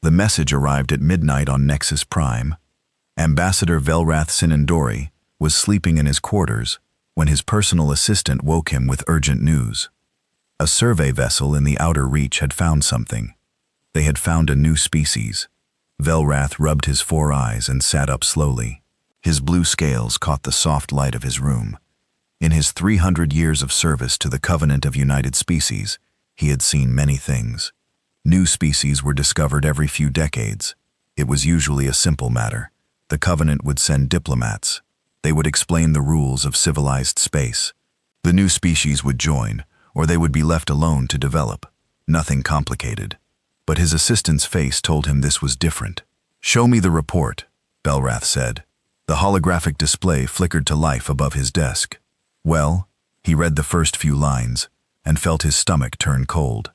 The message arrived at midnight on Nexus Prime. Ambassador Velrath Sinandori was sleeping in his quarters when his personal assistant woke him with urgent news. A survey vessel in the outer reach had found something. They had found a new species. Velrath rubbed his 4 eyes and sat up slowly. His blue scales caught the soft light of his room. In his 300 years of service to the Covenant of United Species, he had seen many things. New species were discovered every few decades. It was usually a simple matter. The Covenant would send diplomats. They would explain the rules of civilized space. The new species would join, or they would be left alone to develop. Nothing complicated. But his assistant's face told him this was different. "Show me the report," Velrath said. The holographic display flickered to life above his desk. Well, he read the first few lines and felt his stomach turn cold.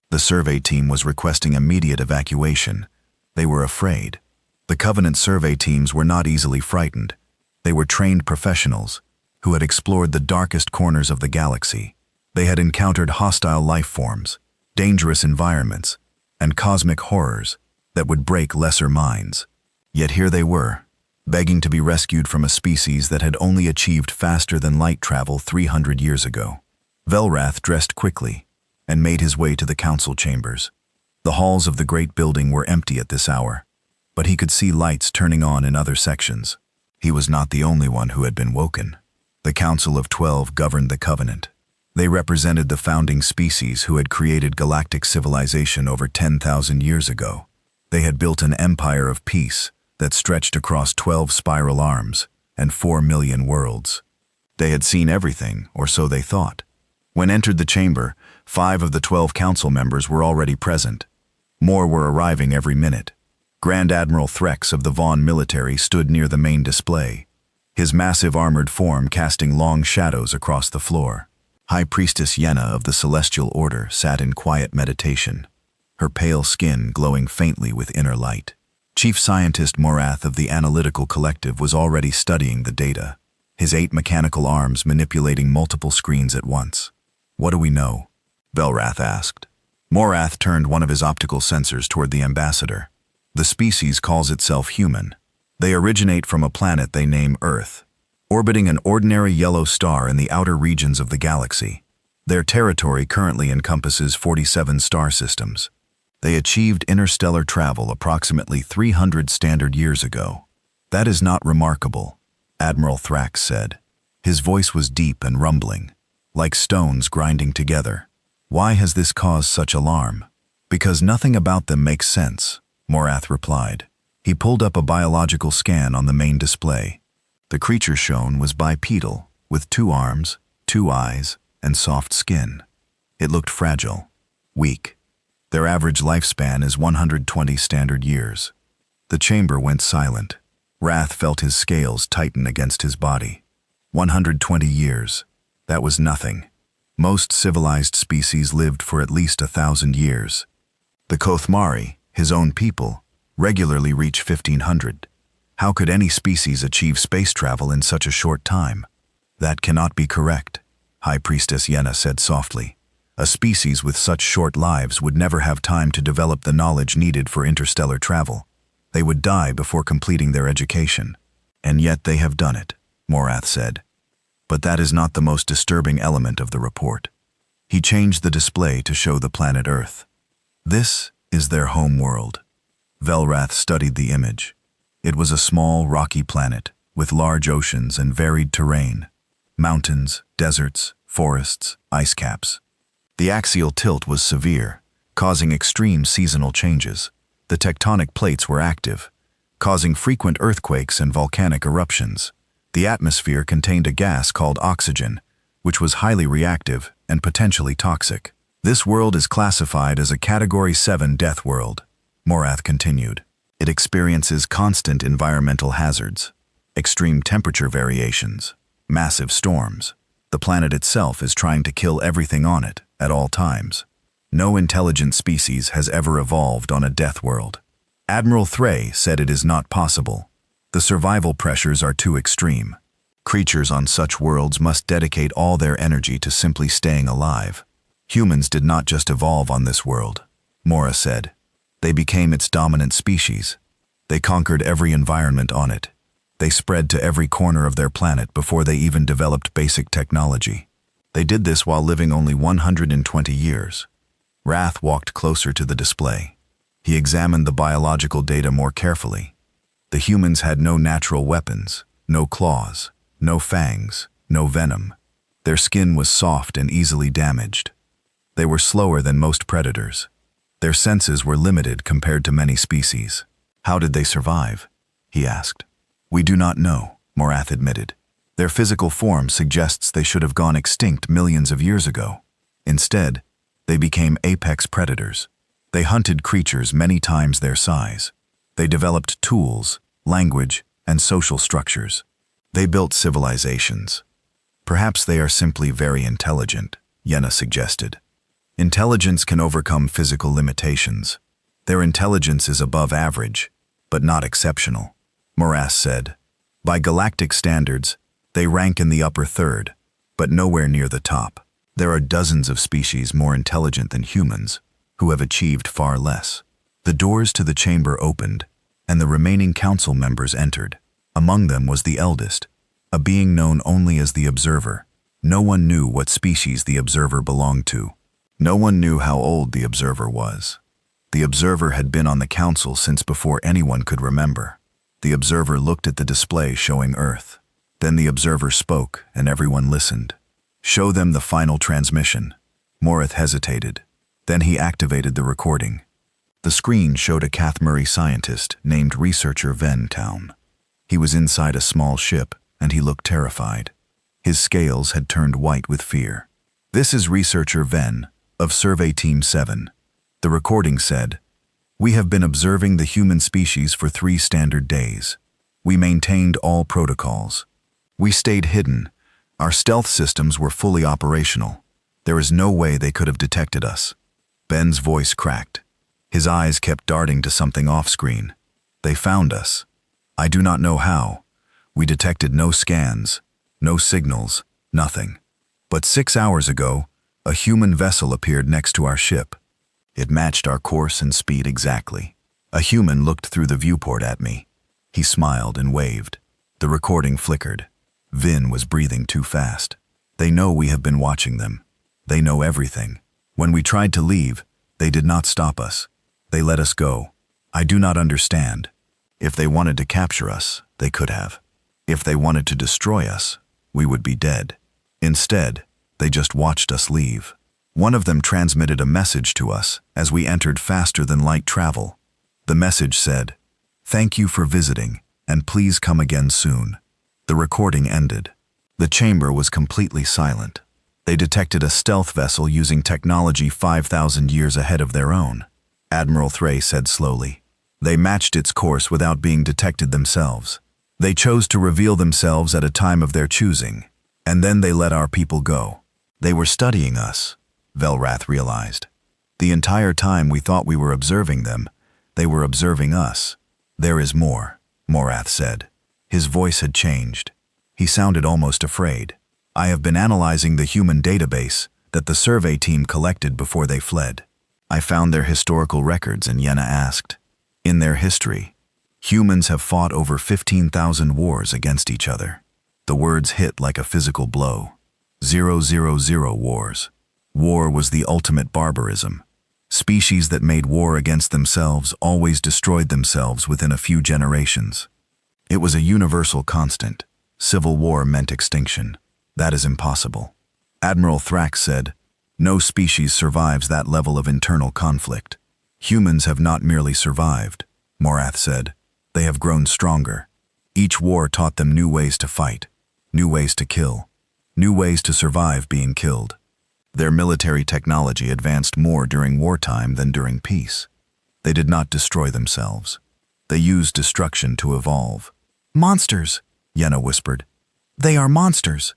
The survey team was requesting immediate evacuation. They were afraid. The Covenant survey teams were not easily frightened. They were trained professionals who had explored the darkest corners of the galaxy. They had encountered hostile life forms, dangerous environments, and cosmic horrors that would break lesser minds. Yet here they were, begging to be rescued from a species that had only achieved faster than light travel 300 years ago. Velrath dressed quickly and made his way to the council chambers. The halls of the great building were empty at this hour, but he could see lights turning on in other sections. He was not the only one who had been woken. The Council of 12 governed the Covenant. They represented the founding species who had created galactic civilization over 10,000 years ago. They had built an empire of peace that stretched across 12 spiral arms and 4 million worlds. They had seen everything, or so they thought. When entered the chamber, 5 of the 12 council members were already present. More were arriving every minute. Grand Admiral Threx of the Vaughn military stood near the main display, his massive armored form casting long shadows across the floor. High Priestess Yenna of the Celestial Order sat in quiet meditation, her pale skin glowing faintly with inner light. Chief Scientist Morath of the Analytical Collective was already studying the data, his 8 mechanical arms manipulating multiple screens at once. "What do we know?" Velrath asked. Morath turned one of his optical sensors toward the ambassador. "The species calls itself human. They originate from a planet they name Earth, orbiting an ordinary yellow star in the outer regions of the galaxy. Their territory currently encompasses 47 star systems. They achieved interstellar travel approximately 300 standard years ago. That is not remarkable," Admiral Thrax said. His voice was deep and rumbling, like stones grinding together. "Why has this caused such alarm?" "Because nothing about them makes sense," Morath replied. He pulled up a biological scan on the main display. The creature shown was bipedal, with 2 arms, 2 eyes, and soft skin. It looked fragile, weak. Their average lifespan is 120 standard years. The chamber went silent. Wrath felt his scales tighten against his body. 120 years. That was nothing. Most civilized species lived for at least 1,000 years. The Kothmari, his own people, regularly reach 1,500. How could any species achieve space travel in such a short time? "That cannot be correct," High Priestess Yenna said softly. "A species with such short lives would never have time to develop the knowledge needed for interstellar travel. They would die before completing their education. And yet they have done it," Morath said. But that is not the most disturbing element of the report. He changed the display to show the planet Earth. "This is their home world." Velrath studied the image. It was a small, rocky planet with large oceans and varied terrain. Mountains, deserts, forests, ice caps. The axial tilt was severe, causing extreme seasonal changes. The tectonic plates were active, causing frequent earthquakes and volcanic eruptions. The atmosphere contained a gas called oxygen, which was highly reactive and potentially toxic. "This world is classified as a Category 7 death world," Morath continued. "It experiences constant environmental hazards, extreme temperature variations, massive storms. The planet itself is trying to kill everything on it at all times. No intelligent species has ever evolved on a death world." Admiral Thray said it is not possible. The survival pressures are too extreme. Creatures on such worlds must dedicate all their energy to simply staying alive. "Humans did not just evolve on this world," Mora said. They became its dominant species. They conquered every environment on it. They spread to every corner of their planet before they even developed basic technology. They did this while living only 120 years. Wrath walked closer to the display. He examined the biological data more carefully. The humans had no natural weapons, no claws, no fangs, no venom. Their skin was soft and easily damaged. They were slower than most predators. Their senses were limited compared to many species. How did they survive? He asked. We do not know, Morath admitted. Their physical form suggests they should have gone extinct millions of years ago. Instead, they became apex predators. They hunted creatures many times their size. They developed tools, language, and social structures. They built civilizations. Perhaps they are simply very intelligent, Yenna suggested. Intelligence can overcome physical limitations. Their intelligence is above average, but not exceptional, Morath said. By galactic standards, they rank in the upper third, but nowhere near the top. There are dozens of species more intelligent than humans, who have achieved far less. The doors to the chamber opened, and the remaining council members entered. Among them was the eldest, a being known only as the Observer. No one knew what species the Observer belonged to. No one knew how old the Observer was. The Observer had been on the council since before anyone could remember. The Observer looked at the display showing Earth. Then the Observer spoke, and everyone listened. Show them the final transmission. Morath hesitated. Then he activated the recording. The screen showed a Cathmurray scientist named Researcher Venn Town. He was inside a small ship, and he looked terrified. His scales had turned white with fear. This is Researcher Venn, of Survey Team 7. The recording said, We have been observing the human species for 3 standard days. We maintained all protocols. We stayed hidden. Our stealth systems were fully operational. There is no way they could have detected us. Ben's voice cracked. His eyes kept darting to something off-screen. They found us. I do not know how. We detected no scans, no signals, nothing. But 6 hours ago, a human vessel appeared next to our ship. It matched our course and speed exactly. A human looked through the viewport at me. He smiled and waved. The recording flickered. Vin was breathing too fast. They know we have been watching them. They know everything. When we tried to leave, they did not stop us. They let us go. I do not understand. If they wanted to capture us, they could have. If they wanted to destroy us, we would be dead. Instead, they just watched us leave. One of them transmitted a message to us as we entered faster than light travel. The message said, "Thank you for visiting, and please come again soon." The recording ended. The chamber was completely silent. They detected a stealth vessel using technology 5,000 years ahead of their own. Admiral Thray said slowly. They matched its course without being detected themselves. They chose to reveal themselves at a time of their choosing, and then they let our people go. They were studying us, Velrath realized. The entire time we thought we were observing them, they were observing us. There is more, Morath said. His voice had changed. He sounded almost afraid. I have been analyzing the human database that the survey team collected before they fled. I found their historical records, and Yenna asked. In their history, humans have fought over 15,000 wars against each other. The words hit like a physical blow. 000 wars. War was the ultimate barbarism. Species that made war against themselves always destroyed themselves within a few generations. It was a universal constant. Civil war meant extinction. That is impossible. Admiral Thrax said, No species survives that level of internal conflict. Humans have not merely survived, Morath said. They have grown stronger. Each war taught them new ways to fight, new ways to kill, new ways to survive being killed. Their military technology advanced more during wartime than during peace. They did not destroy themselves. They used destruction to evolve. Monsters, Yenna whispered. They are monsters.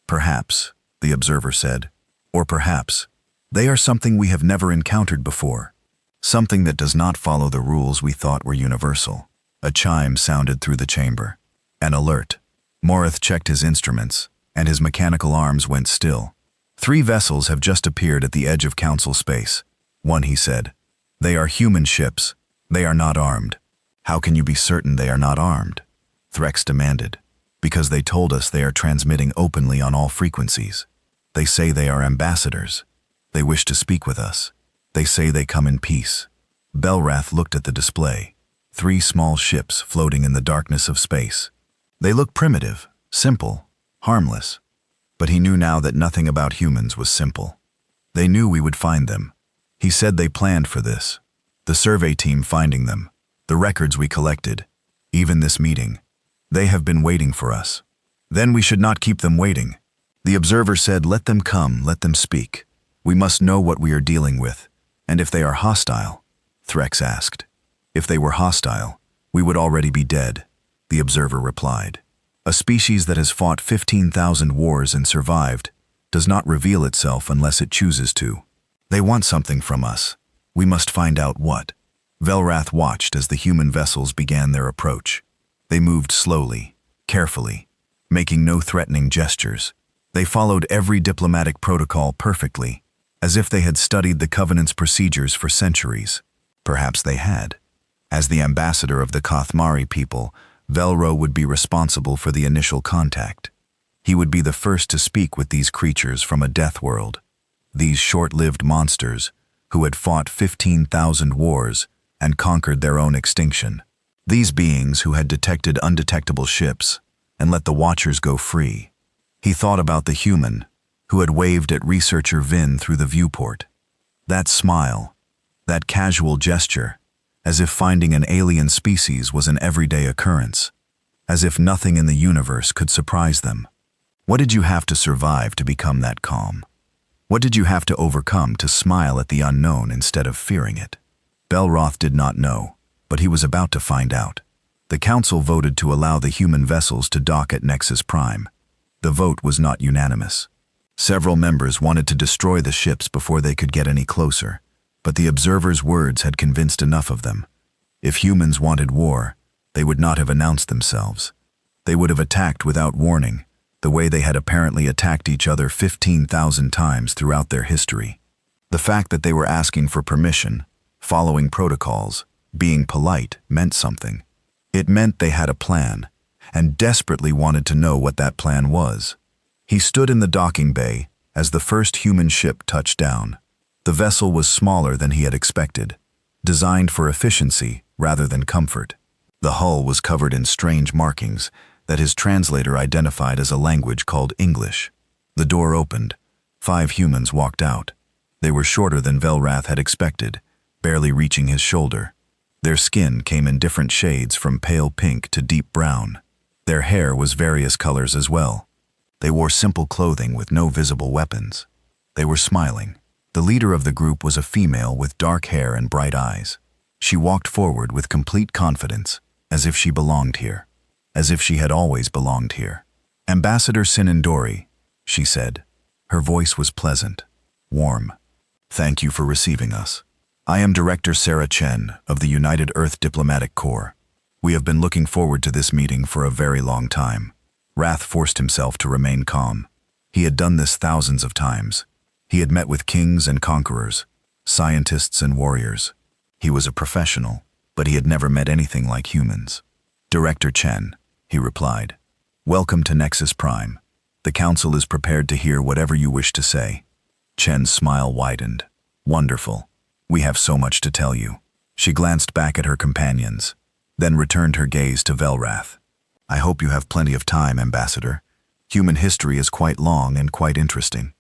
Perhaps, the observer said. Or perhaps, they are something we have never encountered before. Something that does not follow the rules we thought were universal. A chime sounded through the chamber. An alert. Morath checked his instruments, and his mechanical arms went still. 3 vessels have just appeared at the edge of council space. One, he said. They are human ships. They are not armed. How can you be certain they are not armed? Threx demanded. Because they told us they are transmitting openly on all frequencies. They say they are ambassadors. They wish to speak with us. They say they come in peace. Belrath looked at the display. 3 small ships floating in the darkness of space. They looked primitive, simple, harmless. But he knew now that nothing about humans was simple. They knew we would find them. He said they planned for this. The survey team finding them, the records we collected, even this meeting. They have been waiting for us. Then we should not keep them waiting. The observer said, let them come, let them speak. We must know what we are dealing with. And if they are hostile, Threx asked. If they were hostile, we would already be dead, the observer replied. A species that has fought 15,000 wars and survived does not reveal itself unless it chooses to. They want something from us. We must find out what. Velrath watched as the human vessels began their approach. They moved slowly, carefully, making no threatening gestures. They followed every diplomatic protocol perfectly, as if they had studied the Covenant's procedures for centuries. Perhaps they had. As the ambassador of the Kothmari people, Velro would be responsible for the initial contact. He would be the first to speak with these creatures from a death world. These short-lived monsters who had fought 15,000 wars and conquered their own extinction. These beings who had detected undetectable ships and let the Watchers go free. He thought about the human who had waved at researcher Vin through the viewport. That smile, that casual gesture, as if finding an alien species was an everyday occurrence, as if nothing in the universe could surprise them. What did you have to survive to become that calm? What did you have to overcome to smile at the unknown instead of fearing it? Belroth did not know, but he was about to find out. The council voted to allow the human vessels to dock at Nexus Prime. The vote was not unanimous. Several members wanted to destroy the ships before they could get any closer, but the observers' words had convinced enough of them. If humans wanted war, they would not have announced themselves. They would have attacked without warning, the way they had apparently attacked each other 15,000 times throughout their history. The fact that they were asking for permission, following protocols, being polite, meant something. It meant they had a plan, and desperately wanted to know what that plan was. He stood in the docking bay as the first human ship touched down. The vessel was smaller than he had expected, designed for efficiency rather than comfort. The hull was covered in strange markings that his translator identified as a language called English. The door opened. 5 humans walked out. They were shorter than Velrath had expected, barely reaching his shoulder. Their skin came in different shades from pale pink to deep brown. Their hair was various colors as well. They wore simple clothing with no visible weapons. They were smiling. The leader of the group was a female with dark hair and bright eyes. She walked forward with complete confidence, as if she belonged here. As if she had always belonged here. Ambassador Sinandori, she said. Her voice was pleasant, warm. Thank you for receiving us. I am Director Sarah Chen of the United Earth Diplomatic Corps. We have been looking forward to this meeting for a very long time. Wrath forced himself to remain calm. He had done this thousands of times. He had met with kings and conquerors, scientists and warriors. He was a professional, but he had never met anything like humans. Director Chen, he replied. Welcome to Nexus Prime. The Council is prepared to hear whatever you wish to say. Chen's smile widened. Wonderful. We have so much to tell you. She glanced back at her companions, then returned her gaze to Velrath. I hope you have plenty of time, Ambassador. Human history is quite long and quite interesting.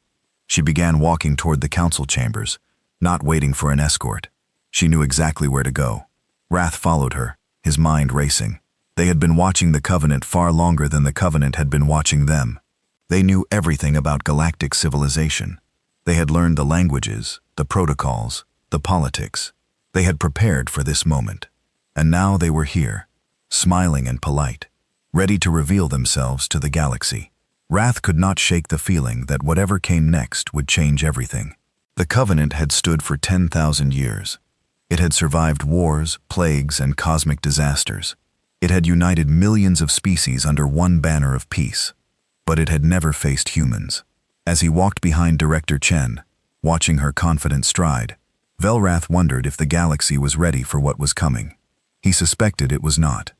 She began walking toward the council chambers, not waiting for an escort. She knew exactly where to go. Wrath followed her, his mind racing. They had been watching the Covenant far longer than the Covenant had been watching them. They knew everything about galactic civilization. They had learned the languages, the protocols, the politics. They had prepared for this moment. And now they were here, smiling and polite, ready to reveal themselves to the galaxy. Wrath could not shake the feeling that whatever came next would change everything. The Covenant had stood for 10,000 years. It had survived wars, plagues, and cosmic disasters. It had united millions of species under one banner of peace. But it had never faced humans. As he walked behind Director Chen, watching her confident stride, Velrath wondered if the galaxy was ready for what was coming. He suspected it was not.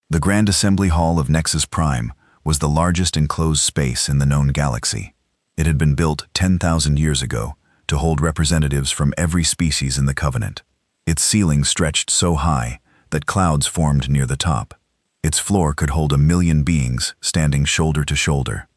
The Grand Assembly Hall of Nexus Prime was the largest enclosed space in the known galaxy. It had been built 10,000 years ago to hold representatives from every species in the Covenant. Its ceiling stretched so high that clouds formed near the top. Its floor could hold 1,000,000 beings standing shoulder to shoulder.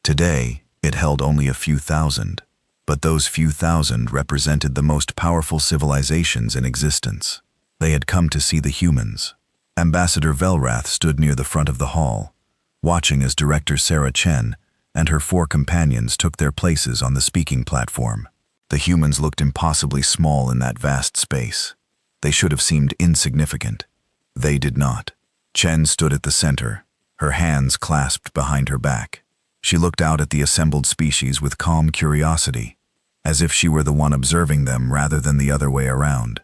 Today, it held only a few thousand, but those few thousand represented the most powerful civilizations in existence. They had come to see the humans. Ambassador Velrath stood near the front of the hall, watching as Director Sarah Chen and her 4 companions took their places on the speaking platform. The humans looked impossibly small in that vast space. They should have seemed insignificant. They did not. Chen stood at the center, her hands clasped behind her back. She looked out at the assembled species with calm curiosity, as if she were the one observing them rather than the other way around.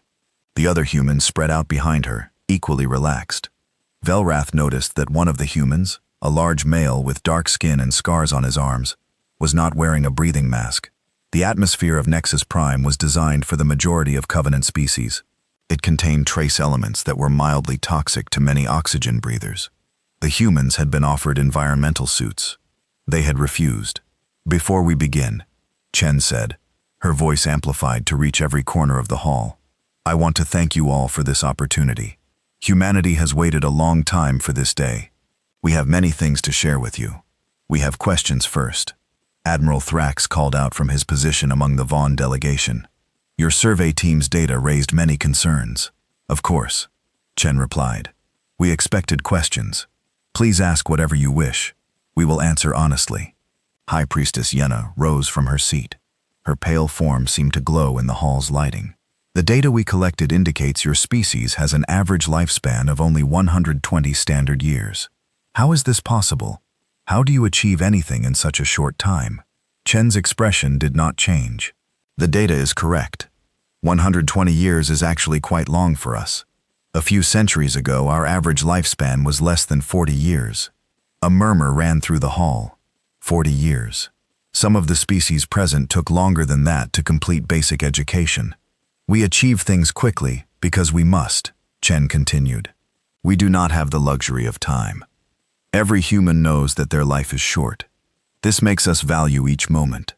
The other humans spread out behind her, equally relaxed. Velrath noticed that one of the humans, a large male with dark skin and scars on his arms, was not wearing a breathing mask. The atmosphere of Nexus Prime was designed for the majority of Covenant species. It contained trace elements that were mildly toxic to many oxygen breathers. The humans had been offered environmental suits. They had refused. "Before we begin," Chen said, her voice amplified to reach every corner of the hall, "I want to thank you all for this opportunity. Humanity has waited a long time for this day. We have many things to share with you. We have questions first." Admiral Thrax called out from his position among the Vaughn delegation. "Your survey team's data raised many concerns." "Of course," Chen replied. "We expected questions. Please ask whatever you wish. We will answer honestly." High Priestess Yenna rose from her seat. Her pale form seemed to glow in the hall's lighting. "The data we collected indicates your species has an average lifespan of only 120 standard years. How is this possible? How do you achieve anything in such a short time?" Chen's expression did not change. "The data is correct. 120 years is actually quite long for us. A few centuries ago, our average lifespan was less than 40 years. A murmur ran through the hall. 40 years. Some of the species present took longer than that to complete basic education. "We achieve things quickly because we must," Chen continued. "We do not have the luxury of time. Every human knows that their life is short. This makes us value each moment.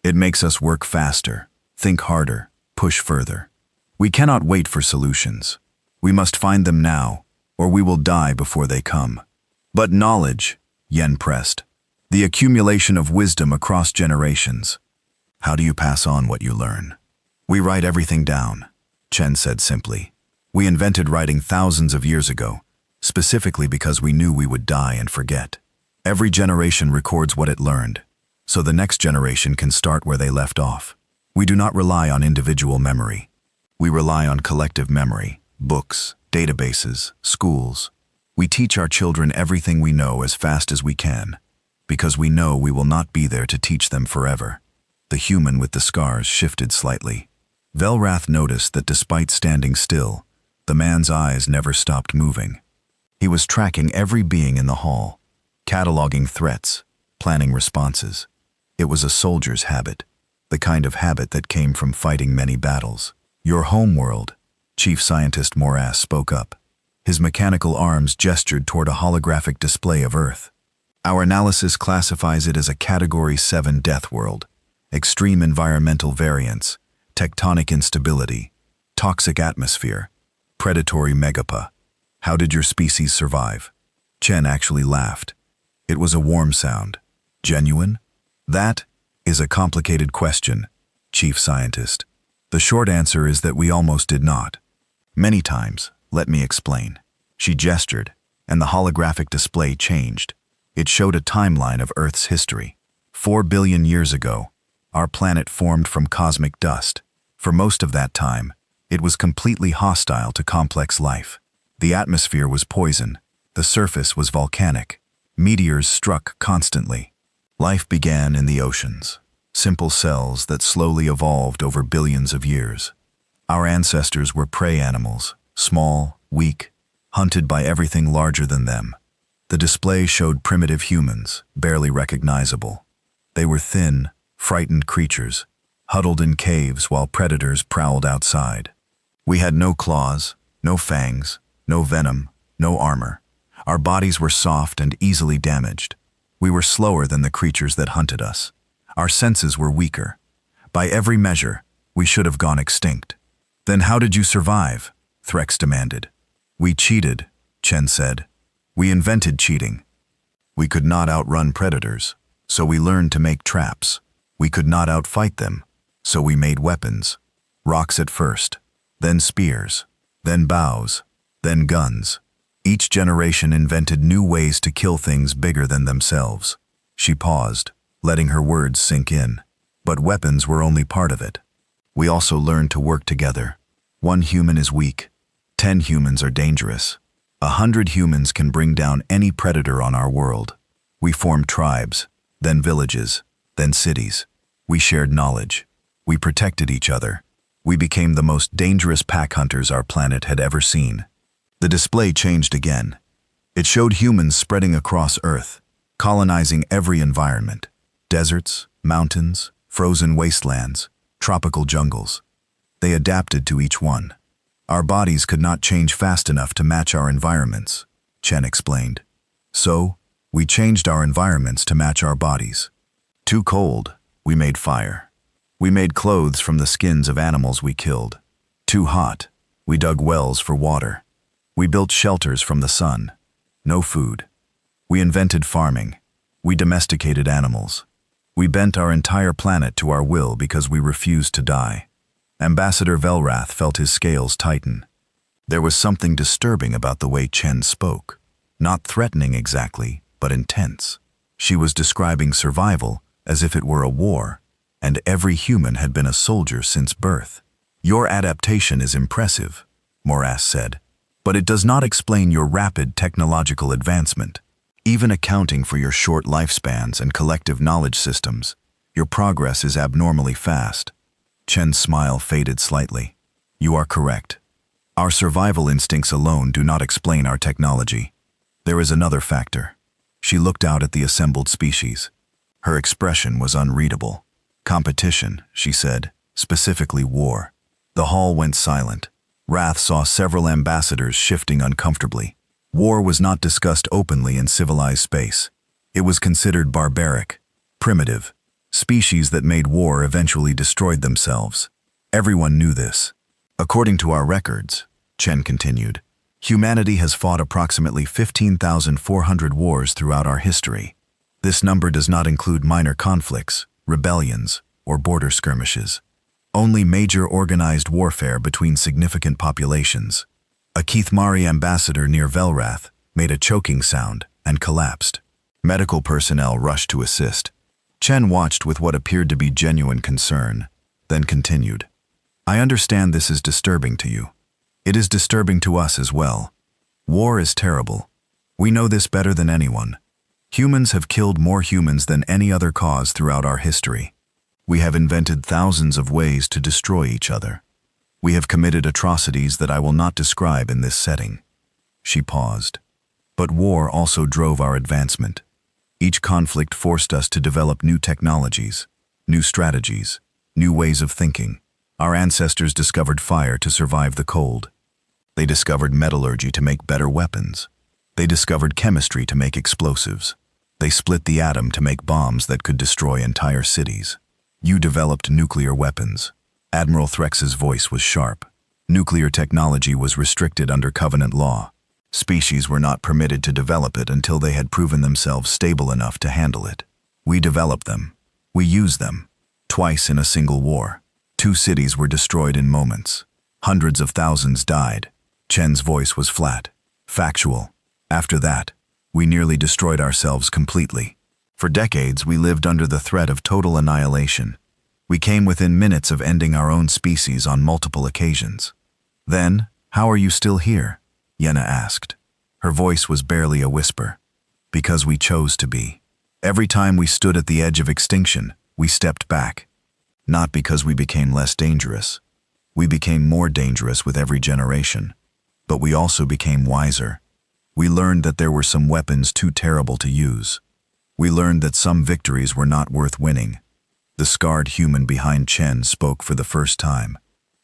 It makes us work faster, think harder, push further. We cannot wait for solutions. We must find them now, or we will die before they come." "But knowledge," Yen pressed, "the accumulation of wisdom across generations. How do you pass on what you learn?" "We write everything down," Chen said simply. "We invented writing thousands of years ago, specifically because we knew we would die and forget. Every generation records what it learned, so the next generation can start where they left off. We do not rely on individual memory. We rely on collective memory, books, databases, schools. We teach our children everything we know as fast as we can, because we know we will not be there to teach them forever." The human with the scars shifted slightly. Velrath noticed that despite standing still, the man's eyes never stopped moving. He was tracking every being in the hall, cataloging threats, planning responses. It was a soldier's habit, the kind of habit that came from fighting many battles. "Your homeworld," Chief Scientist Morass spoke up. His mechanical arms gestured toward a holographic display of Earth. "Our analysis classifies it as a Category 7 death world. Extreme environmental variance, tectonic instability, toxic atmosphere, predatory megapa. How did your species survive?" Chen actually laughed. It was a warm sound. "Genuine?" "That is a complicated question, Chief Scientist. The short answer is that we almost did not. Many times. Let me explain." She gestured, and the holographic display changed. It showed a timeline of Earth's history. 4 billion years ago, our planet formed from cosmic dust. For most of that time, it was completely hostile to complex life. The atmosphere was poison. The surface was volcanic. Meteors struck constantly. Life began in the oceans, simple cells that slowly evolved over billions of years. Our ancestors were prey animals, small, weak, hunted by everything larger than them. The display showed primitive humans, barely recognizable. They were thin, frightened creatures, huddled in caves while predators prowled outside. We had no claws, no fangs, no venom, no armor. Our bodies were soft and easily damaged. We were slower than the creatures that hunted us. Our senses were weaker. By every measure, we should have gone extinct. Then how did you survive? Threx demanded. We cheated, Chen said. We invented cheating. We could not outrun predators, so we learned to make traps. We could not outfight them, so we made weapons. Rocks at first, then spears, then bows, then guns. Each generation invented new ways to kill things bigger than themselves. She paused, letting her words sink in. But weapons were only part of it. We also learned to work together. 1 human is weak. 10 humans are dangerous. 100 humans can bring down any predator on our world. We formed tribes, then villages, then cities. We shared knowledge. We protected each other. We became the most dangerous pack hunters our planet had ever seen. The display changed again. It showed humans spreading across Earth, colonizing every environment. Deserts, mountains, frozen wastelands, tropical jungles. They adapted to each one. Our bodies could not change fast enough to match our environments, Chen explained. So, we changed our environments to match our bodies. Too cold, we made fire. We made clothes from the skins of animals we killed. Too hot, we dug wells for water. We built shelters from the sun. No food. We invented farming. We domesticated animals. We bent our entire planet to our will because we refused to die. Ambassador Velrath felt his scales tighten. There was something disturbing about the way Chen spoke. Not threatening exactly, but intense. She was describing survival as if it were a war, and every human had been a soldier since birth. Your adaptation is impressive, Morass said, but it does not explain your rapid technological advancement. Even accounting for your short lifespans and collective knowledge systems, your progress is abnormally fast. Chen's smile faded slightly. You are correct. Our survival instincts alone do not explain our technology. There is another factor. She looked out at the assembled species. Her expression was unreadable. Competition, she said, specifically war. The hall went silent. Wrath saw several ambassadors shifting uncomfortably. War was not discussed openly in civilized space. It was considered barbaric, primitive. Species that made war eventually destroyed themselves. Everyone knew this. According to our records, Chen continued, humanity has fought approximately 15,400 wars throughout our history. This number does not include minor conflicts, rebellions, or border skirmishes. Only major organized warfare between significant populations. A Keithmari ambassador near Velrath made a choking sound and collapsed. Medical personnel rushed to assist. Chen watched with what appeared to be genuine concern, then continued. I understand this is disturbing to you. It is disturbing to us as well. War is terrible. We know this better than anyone. Humans have killed more humans than any other cause throughout our history. We have invented thousands of ways to destroy each other. We have committed atrocities that I will not describe in this setting. She paused. But war also drove our advancement. Each conflict forced us to develop new technologies, new strategies, new ways of thinking. Our ancestors discovered fire to survive the cold. They discovered metallurgy to make better weapons. They discovered chemistry to make explosives. They split the atom to make bombs that could destroy entire cities. You developed nuclear weapons. Admiral Threx's voice was sharp. Nuclear technology was restricted under Covenant law. Species were not permitted to develop it until they had proven themselves stable enough to handle it. We developed them. We used them. Twice in a single war. 2 cities were destroyed in moments. Hundreds of thousands died. Chen's voice was flat, factual. After that, we nearly destroyed ourselves completely. For decades, we lived under the threat of total annihilation. We came within minutes of ending our own species on multiple occasions. Then, how are you still here? Yenna asked. Her voice was barely a whisper. Because we chose to be. Every time we stood at the edge of extinction, we stepped back. Not because we became less dangerous. We became more dangerous with every generation. But we also became wiser. We learned that there were some weapons too terrible to use. We learned that some victories were not worth winning. The scarred human behind Chen spoke for the first time.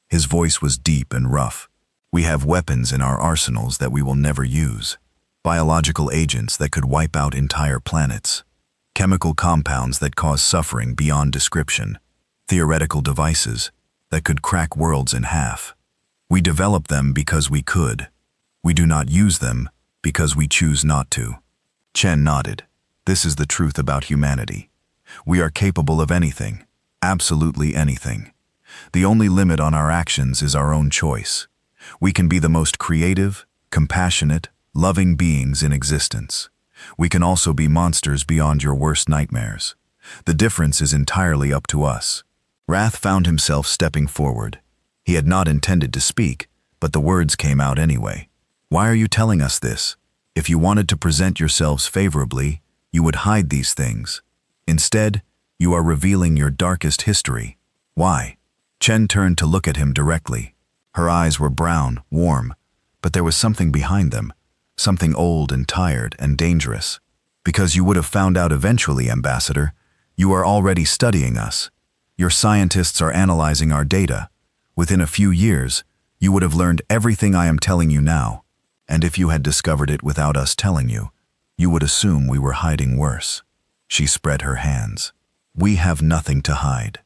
His voice was deep and rough. "We have weapons in our arsenals that we will never use. Biological agents that could wipe out entire planets. Chemical compounds that cause suffering beyond description. Theoretical devices that could crack worlds in half. We develop them because we could. We do not use them because we choose not to." Chen nodded. "This is the truth about humanity. We are capable of anything, absolutely anything. The only limit on our actions is our own choice. We can be the most creative, compassionate, loving beings in existence. We can also be monsters beyond your worst nightmares. The difference is entirely up to us." Wrath found himself stepping forward. He had not intended to speak, but the words came out anyway. "Why are you telling us this? If you wanted to present yourselves favorably, you would hide these things. Instead, you are revealing your darkest history. Why?" Chen turned to look at him directly. Her eyes were brown, warm, but there was something behind them, something old and tired and dangerous. "Because you would have found out eventually, Ambassador. You are already studying us. Your scientists are analyzing our data. Within a few years, you would have learned everything I am telling you now. And if you had discovered it without us telling you, you would assume we were hiding worse." She spread her hands. "We have nothing to hide.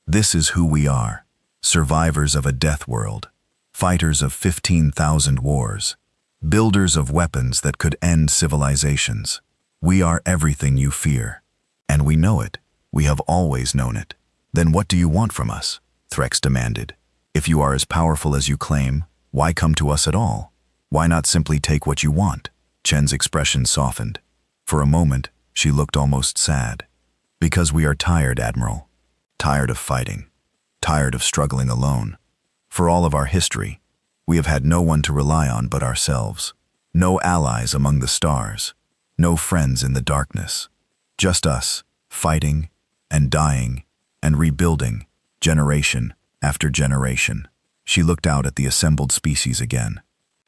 This is who we are. Survivors of a death world. Fighters of 15,000 wars. Builders of weapons that could end civilizations. We are everything you fear. And we know it. We have always known it." "Then what do you want from us?" Threx demanded. "If you are as powerful as you claim, why come to us at all? Why not simply take what you want?" Chen's expression softened. For a moment, she looked almost sad. "Because we are tired, Admiral. Tired of fighting. Tired of struggling alone. For all of our history, we have had no one to rely on but ourselves. No allies among the stars. No friends in the darkness. Just us, fighting and dying and rebuilding, generation after generation." She looked out at the assembled species again.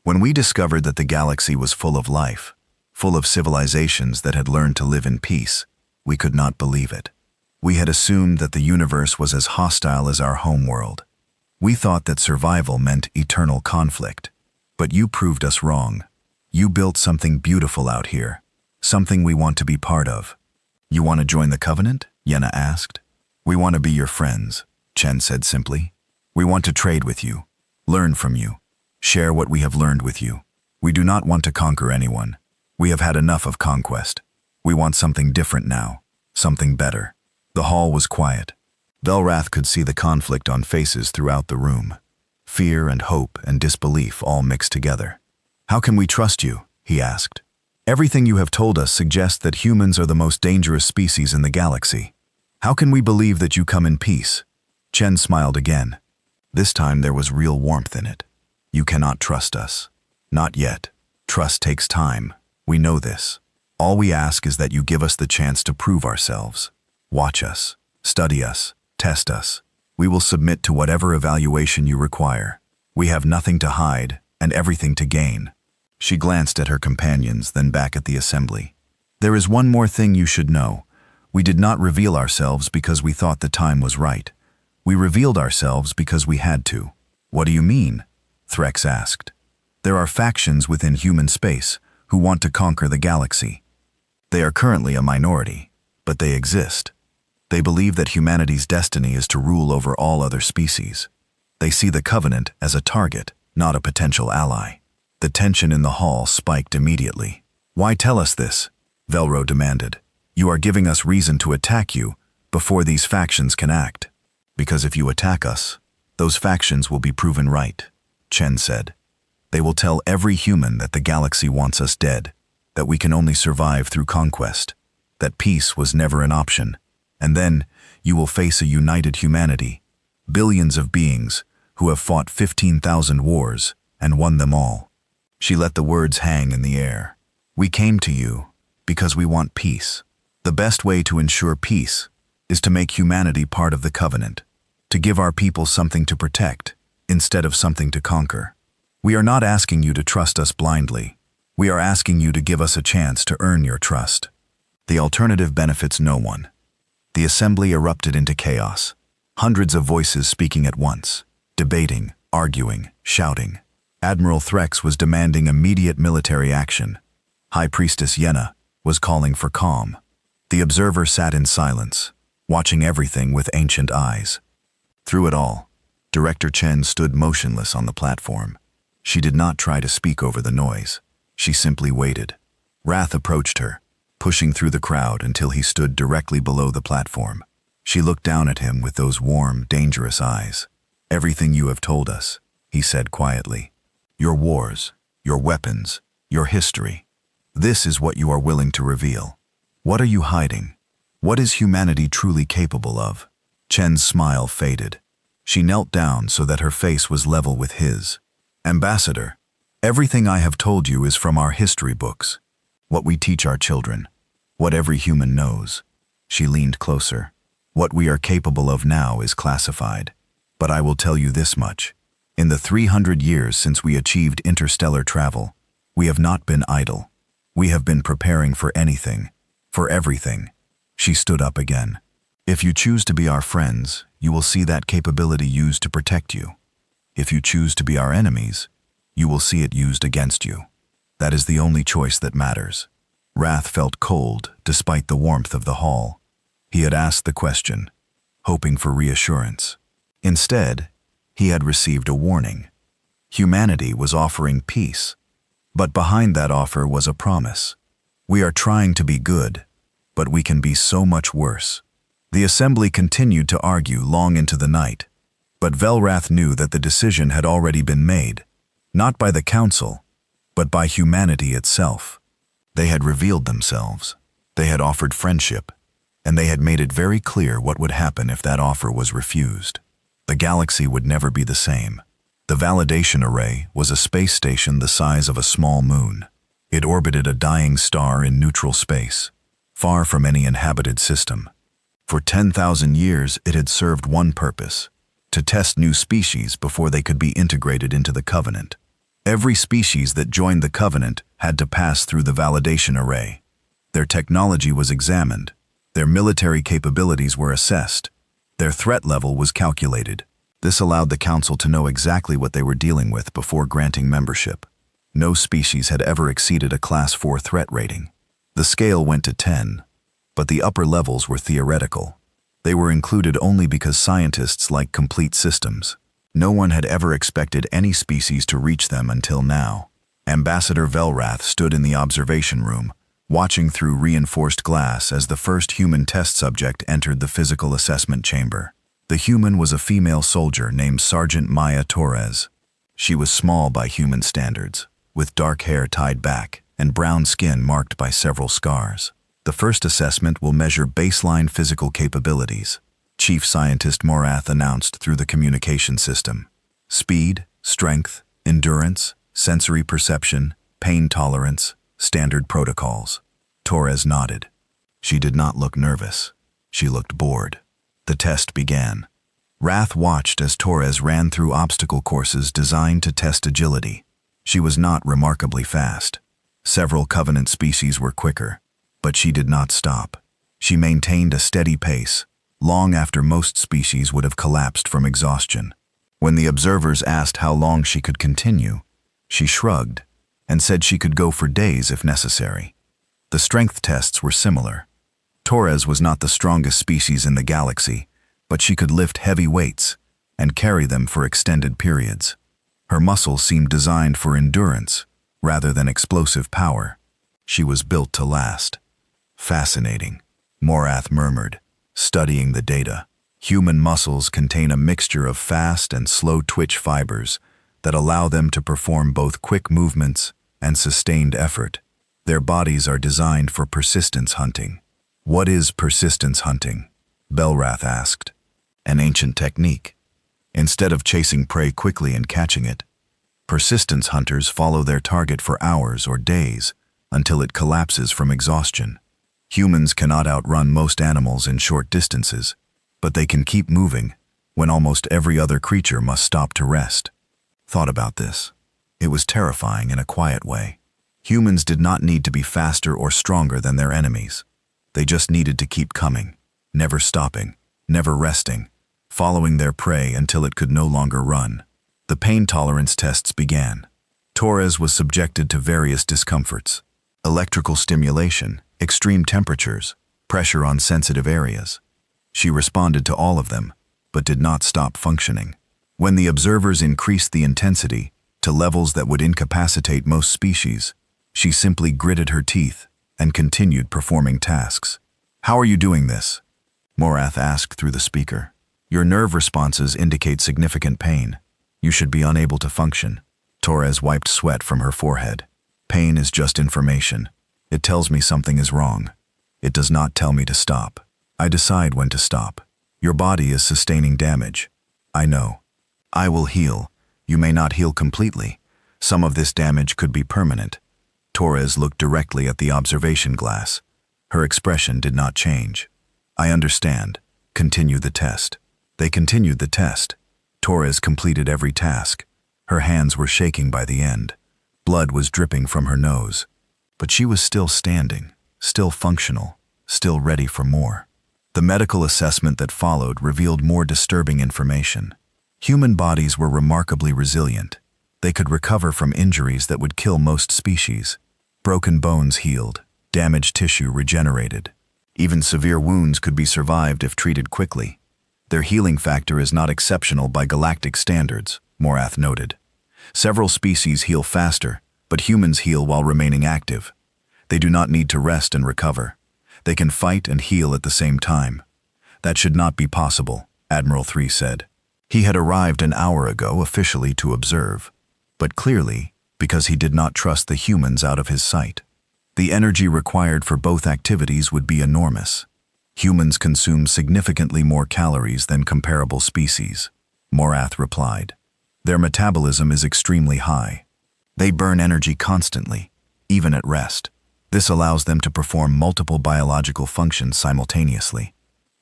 "When we discovered that the galaxy was full of life, full of civilizations that had learned to live in peace, we could not believe it. We had assumed that the universe was as hostile as our home world. We thought that survival meant eternal conflict. But you proved us wrong. You built something beautiful out here, something we want to be part of." "You want to join the Covenant?" Yenna asked. "We want to be your friends," Chen said simply. "We want to trade with you, learn from you, share what we have learned with you. We do not want to conquer anyone. We have had enough of conquest. We want something different now, something better." The hall was quiet. Velrath could see the conflict on faces throughout the room. Fear and hope and disbelief all mixed together. "How can we trust you?" he asked. "Everything you have told us suggests that humans are the most dangerous species in the galaxy. How can we believe that you come in peace?" Chen smiled again. This time there was real warmth in it. "You cannot trust us. Not yet. Trust takes time. We know this. All we ask is that you give us the chance to prove ourselves. Watch us, study us, test us. We will submit to whatever evaluation you require. We have nothing to hide and everything to gain." She glanced at her companions, then back at the assembly. "There is one more thing you should know. We did not reveal ourselves because we thought the time was right. We revealed ourselves because we had to." "What do you mean?" Threx asked. "There are factions within human space who want to conquer the galaxy. They are currently a minority, but they exist. They believe that humanity's destiny is to rule over all other species. They see the Covenant as a target, not a potential ally." The tension in the hall spiked immediately. "Why tell us this?" Velro demanded. "You are giving us reason to attack you before these factions can act." "Because if you attack us, those factions will be proven right," Chen said. "They will tell every human that the galaxy wants us dead, that we can only survive through conquest, that peace was never an option. And then you will face a united humanity, billions of beings who have fought 15,000 wars and won them all." She let the words hang in the air. "We came to you because we want peace. The best way to ensure peace is to make humanity part of the Covenant, to give our people something to protect instead of something to conquer. We are not asking you to trust us blindly. We are asking you to give us a chance to earn your trust. The alternative benefits no one. The assembly erupted into chaos. Hundreds of voices speaking at once, debating, arguing, shouting. Admiral Threx was demanding immediate military action. High Priestess Yenna was calling for calm. The observer sat in silence, watching everything with ancient eyes. Through it all, Director Chen stood motionless on the platform. She did not try to speak over the noise. She simply waited. Wrath approached her, pushing through the crowd until he stood directly below the platform. She looked down at him with those warm, dangerous eyes. "Everything you have told us," he said quietly. "Your wars, your weapons, your history. This is what you are willing to reveal. What are you hiding? What is humanity truly capable of?" Chen's smile faded. She knelt down so that her face was level with his. "Ambassador, everything I have told you is from our history books. What we teach our children. What every human knows." She leaned closer. "What we are capable of now is classified. But I will tell you this much. In the 300 years since we achieved interstellar travel, we have not been idle. We have been preparing for anything, for everything." She stood up again. "If you choose to be our friends, you will see that capability used to protect you. If you choose to be our enemies, you will see it used against you. That is the only choice that matters." Wrath felt cold despite the warmth of the hall. He had asked the question, hoping for reassurance. Instead, he had received a warning. Humanity was offering peace. But behind that offer was a promise. "We are trying to be good, but we can be so much worse." The assembly continued to argue long into the night, but Velrath knew that the decision had already been made, not by the council, but by humanity itself. They had revealed themselves, they had offered friendship, and they had made it very clear what would happen if that offer was refused. The galaxy would never be the same. The validation array was a space station the size of a small moon. It orbited a dying star in neutral space, far from any inhabited system. For 10,000 years it had served one purpose: to test new species before they could be integrated into the Covenant. Every species that joined the Covenant had to pass through the validation array. Their technology was examined, their military capabilities were assessed, their threat level was calculated. This allowed the Council to know exactly what they were dealing with before granting membership. No species had ever exceeded a Class 4 threat rating. The scale went to 10, but the upper levels were theoretical. They were included only because scientists like complete systems. No one had ever expected any species to reach them until now. Ambassador Velrath stood in the observation room, watching through reinforced glass as the first human test subject entered the physical assessment chamber. The human was a female soldier named Sergeant Maya Torres. She was small by human standards, with dark hair tied back and brown skin marked by several scars. The first assessment will measure baseline physical capabilities, Chief Scientist Morath announced through the communication system. Speed, strength, endurance, sensory perception, pain tolerance, standard protocols. Torres nodded. She did not look nervous. She looked bored. The test began. Wrath watched as Torres ran through obstacle courses designed to test agility. She was not remarkably fast. Several Covenant species were quicker, but she did not stop. She maintained a steady pace, long after most species would have collapsed from exhaustion. When the observers asked how long she could continue, she shrugged and said she could go for days if necessary. The strength tests were similar. Torres was not the strongest species in the galaxy, but she could lift heavy weights and carry them for extended periods. Her muscles seemed designed for endurance rather than explosive power. She was built to last. "Fascinating," Morath murmured, studying the data. Human muscles contain a mixture of fast and slow twitch fibers that allow them to perform both quick movements and sustained effort. Their bodies are designed for persistence hunting. "What is persistence hunting?" Belrath asked. "An ancient technique. Instead of chasing prey quickly and catching it, persistence hunters follow their target for hours or days until it collapses from exhaustion. Humans cannot outrun most animals in short distances, but they can keep moving when almost every other creature must stop to rest." Thought about this. It was terrifying in a quiet way. Humans did not need to be faster or stronger than their enemies. They just needed to keep coming. never stopping, never resting, following their prey until it could no longer run. The pain tolerance tests began. Torres was subjected to various discomforts: electrical stimulation, extreme temperatures, pressure on sensitive areas. She responded to all of them, but did not stop functioning. When the observers increased the intensity to levels that would incapacitate most species, she simply gritted her teeth and continued performing tasks. "How are you doing this?" Morath asked through the speaker. "Your nerve responses indicate significant pain. You should be unable to function." Torres wiped sweat from her forehead. "Pain is just information. It tells me something is wrong. It does not tell me to stop. I decide when to stop. Your body is sustaining damage. I know. I will heal. You may not heal completely. Some of this damage could be permanent." Torres looked directly at the observation glass. Her expression did not change. "I understand. Continue the test." They continued the test. Torres completed every task. Her hands were shaking by the end. Blood was dripping from her nose. But she was still standing, still functional, still ready for more. The medical assessment that followed revealed more disturbing information. Human bodies were remarkably resilient. They could recover from injuries that would kill most species. Broken bones healed, damaged tissue regenerated. Even severe wounds could be survived if treated quickly. Their healing factor is not exceptional by galactic standards, Morath noted. Several species heal faster, but humans heal while remaining active. They do not need to rest and recover. They can fight and heal at the same time. "That should not be possible," Admiral 3 said. He had arrived an hour ago officially to observe, but clearly because he did not trust the humans out of his sight. The energy required for both activities would be enormous. Humans consume significantly more calories than comparable species, Morath replied. Their metabolism is extremely high. They burn energy constantly, even at rest. This allows them to perform multiple biological functions simultaneously.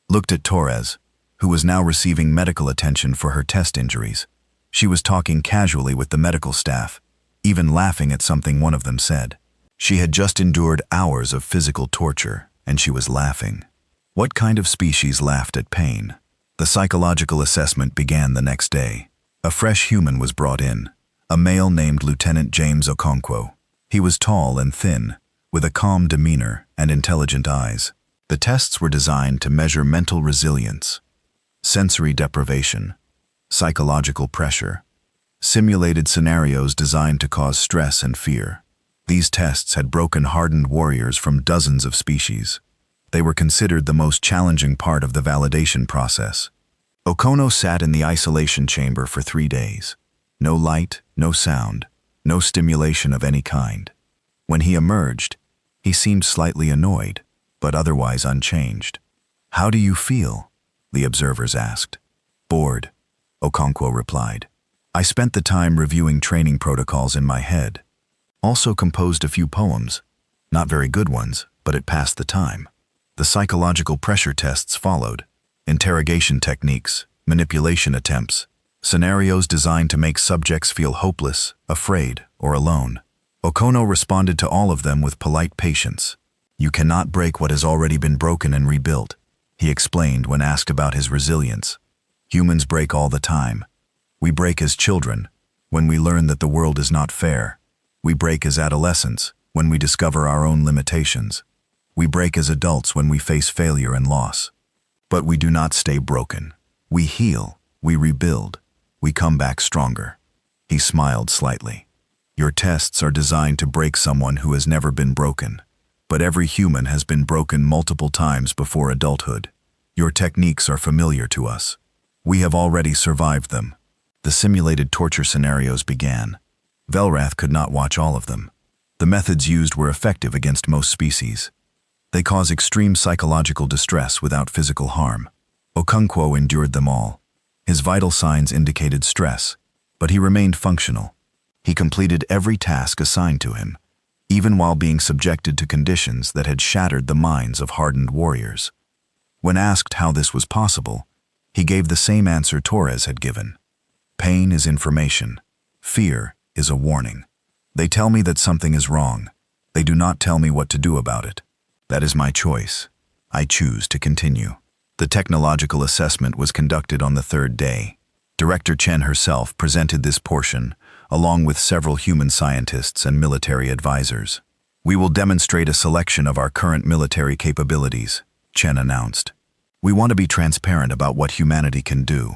Looked at Torres, who was now receiving medical attention for her test injuries. She was talking casually with the medical staff, even laughing at something one of them said. She had just endured hours of physical torture, and she was laughing. What kind of species laughed at pain? The psychological assessment began the next day. A fresh human was brought in, a male named Lieutenant James Okonkwo. He was tall and thin, with a calm demeanor and intelligent eyes. The tests were designed to measure mental resilience, sensory deprivation, psychological pressure, simulated scenarios designed to cause stress and fear. These tests had broken hardened warriors from dozens of species. They were considered the most challenging part of the validation process. Okono sat in the isolation chamber for 3 days. No light, no sound, no stimulation of any kind. When he emerged, he seemed slightly annoyed, but otherwise unchanged. "How do you feel?" the observers asked. "Bored," Okonkwo replied. "I spent the time reviewing training protocols in my head. Also composed a few poems. Not very good ones, but it passed the time." The psychological pressure tests followed. Interrogation techniques, manipulation attempts, scenarios designed to make subjects feel hopeless, afraid, or alone. Okono responded to all of them with polite patience. "You cannot break what has already been broken and rebuilt," he explained when asked about his resilience. "Humans break all the time. We break as children, when we learn that the world is not fair. We break as adolescents, when we discover our own limitations. We break as adults when we face failure and loss. But we do not stay broken. We heal, we rebuild, we come back stronger." He smiled slightly. "Your tests are designed to break someone who has never been broken, but every human has been broken multiple times before adulthood. Your techniques are familiar to us. We have already survived them." The simulated torture scenarios began. Velrath could not watch all of them. The methods used were effective against most species. They cause extreme psychological distress without physical harm. Okonkwo endured them all. His vital signs indicated stress, but he remained functional. He completed every task assigned to him, even while being subjected to conditions that had shattered the minds of hardened warriors. When asked how this was possible, he gave the same answer Torres had given. "Pain is information. Fear is a warning. They tell me that something is wrong. They do not tell me what to do about it. That is my choice. I choose to continue." The technological assessment was conducted on the third day. Director Chen herself presented this portion, along with several human scientists and military advisors. "We will demonstrate a selection of our current military capabilities," Chen announced. "We want to be transparent about what humanity can do.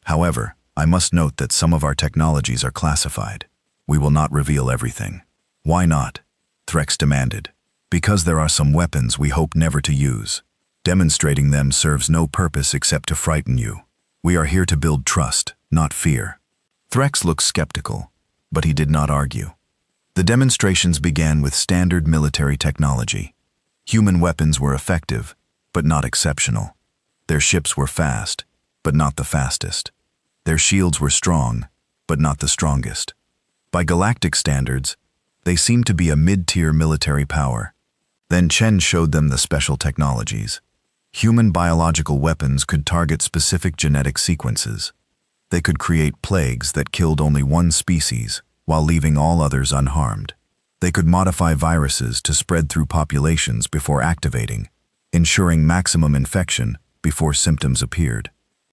However, I must note that some of our technologies are classified. We will not reveal everything." "Why not?" Threx demanded. "Because there are some weapons we hope never to use. Demonstrating them serves no purpose except to frighten you. We are here to build trust, not fear." Threx looked skeptical, but he did not argue. The demonstrations began with standard military technology. Human weapons were effective, but not exceptional. Their ships were fast, but not the fastest. Their shields were strong, but not the strongest. By galactic standards, they seemed to be a mid-tier military power. Then Chen showed them the special technologies. Human biological weapons could target specific genetic sequences. They could create plagues that killed only one species, while leaving all others unharmed. They could modify viruses to spread through populations before activating, ensuring maximum infection before symptoms appeared.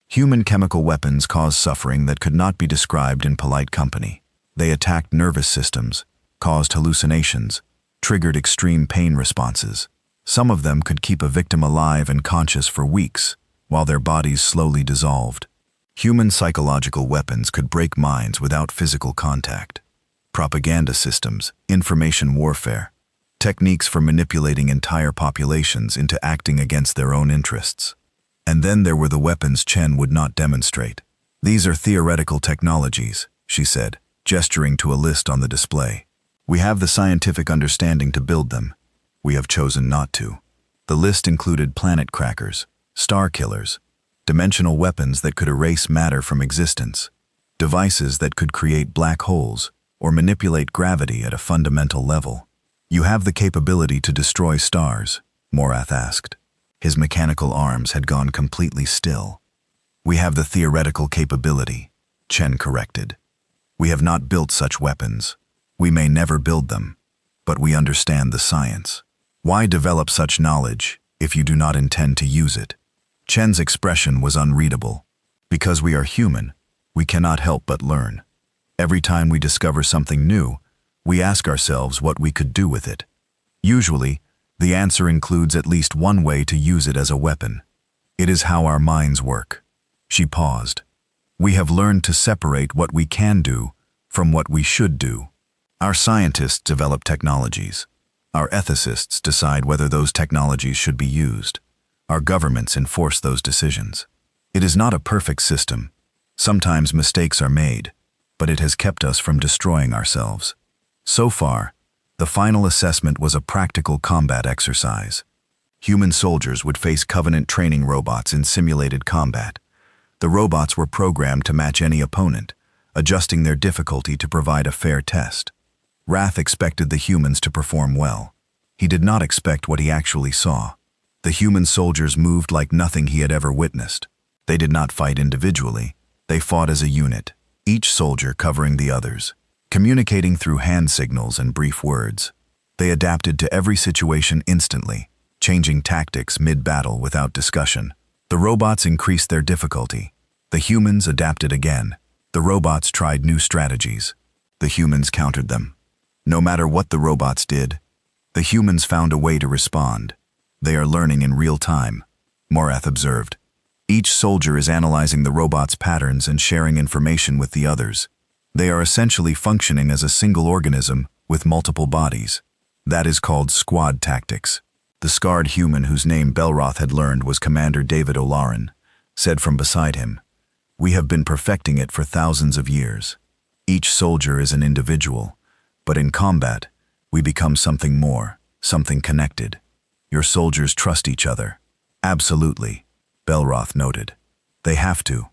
Human chemical weapons caused suffering that could not be described in polite company. They attacked nervous systems, caused hallucinations, triggered extreme pain responses. Some of them could keep a victim alive and conscious for weeks, while their bodies slowly dissolved. Human psychological weapons could break minds without physical contact. Propaganda systems, information warfare, techniques for manipulating entire populations into acting against their own interests. And then there were the weapons Chen would not demonstrate. "These are theoretical technologies," she said, gesturing to a list on the display. "We have the scientific understanding to build them. We have chosen not to." The list included planet crackers, star killers, dimensional weapons that could erase matter from existence, devices that could create black holes or manipulate gravity at a fundamental level. "You have the capability to destroy stars?" Morath asked. His mechanical arms had gone completely still. "We have the theoretical capability," Chen corrected. "We have not built such weapons. We may never build them, but we understand the science. Why develop such knowledge if you do not intend to use it?" Chen's expression was unreadable. "Because we are human, we cannot help but learn. Every time we discover something new, we ask ourselves what we could do with it. Usually, the answer includes at least one way to use it as a weapon. It is how our minds work." She paused. "We have learned to separate what we can do from what we should do. Our scientists develop technologies. Our ethicists decide whether those technologies should be used. Our governments enforce those decisions. It is not a perfect system. Sometimes mistakes are made, but it has kept us from destroying ourselves. So far, the final assessment was a practical combat exercise. Human soldiers would face Covenant training robots in simulated combat. The robots were programmed to match any opponent, adjusting their difficulty to provide a fair test. Wrath expected the humans to perform well. He did not expect what he actually saw. The human soldiers moved like nothing he had ever witnessed. They did not fight individually. They fought as a unit, each soldier covering the others, communicating through hand signals and brief words. They adapted to every situation instantly, changing tactics mid-battle without discussion. The robots increased their difficulty. The humans adapted again. The robots tried new strategies. The humans countered them. No matter what the robots did, the humans found a way to respond. "They are learning in real time," Morath observed. "Each soldier is analyzing the robot's patterns and sharing information with the others. They are essentially functioning as a single organism with multiple bodies. That is called squad tactics." The scarred human whose name Belroth had learned was Commander David O'Laren, said from beside him, "We have been perfecting it for thousands of years. Each soldier is an individual, but in combat, we become something more, something connected. Your soldiers trust each other." "Absolutely," Belroth noted. "They have to.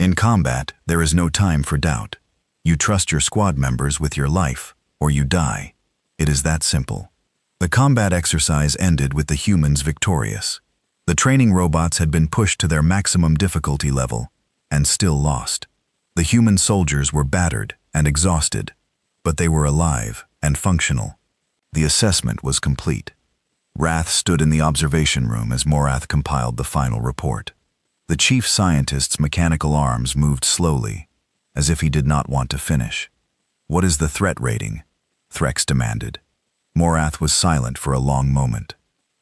In combat, there is no time for doubt. You trust your squad members with your life, or you die. It is that simple." The combat exercise ended with the humans victorious. The training robots had been pushed to their maximum difficulty level, and still lost. The human soldiers were battered and exhausted, but they were alive and functional. The assessment was complete. Wrath stood in the observation room as Morath compiled the final report. The chief scientist's mechanical arms moved slowly, as if he did not want to finish. "What is the threat rating?" Threx demanded. Morath was silent for a long moment.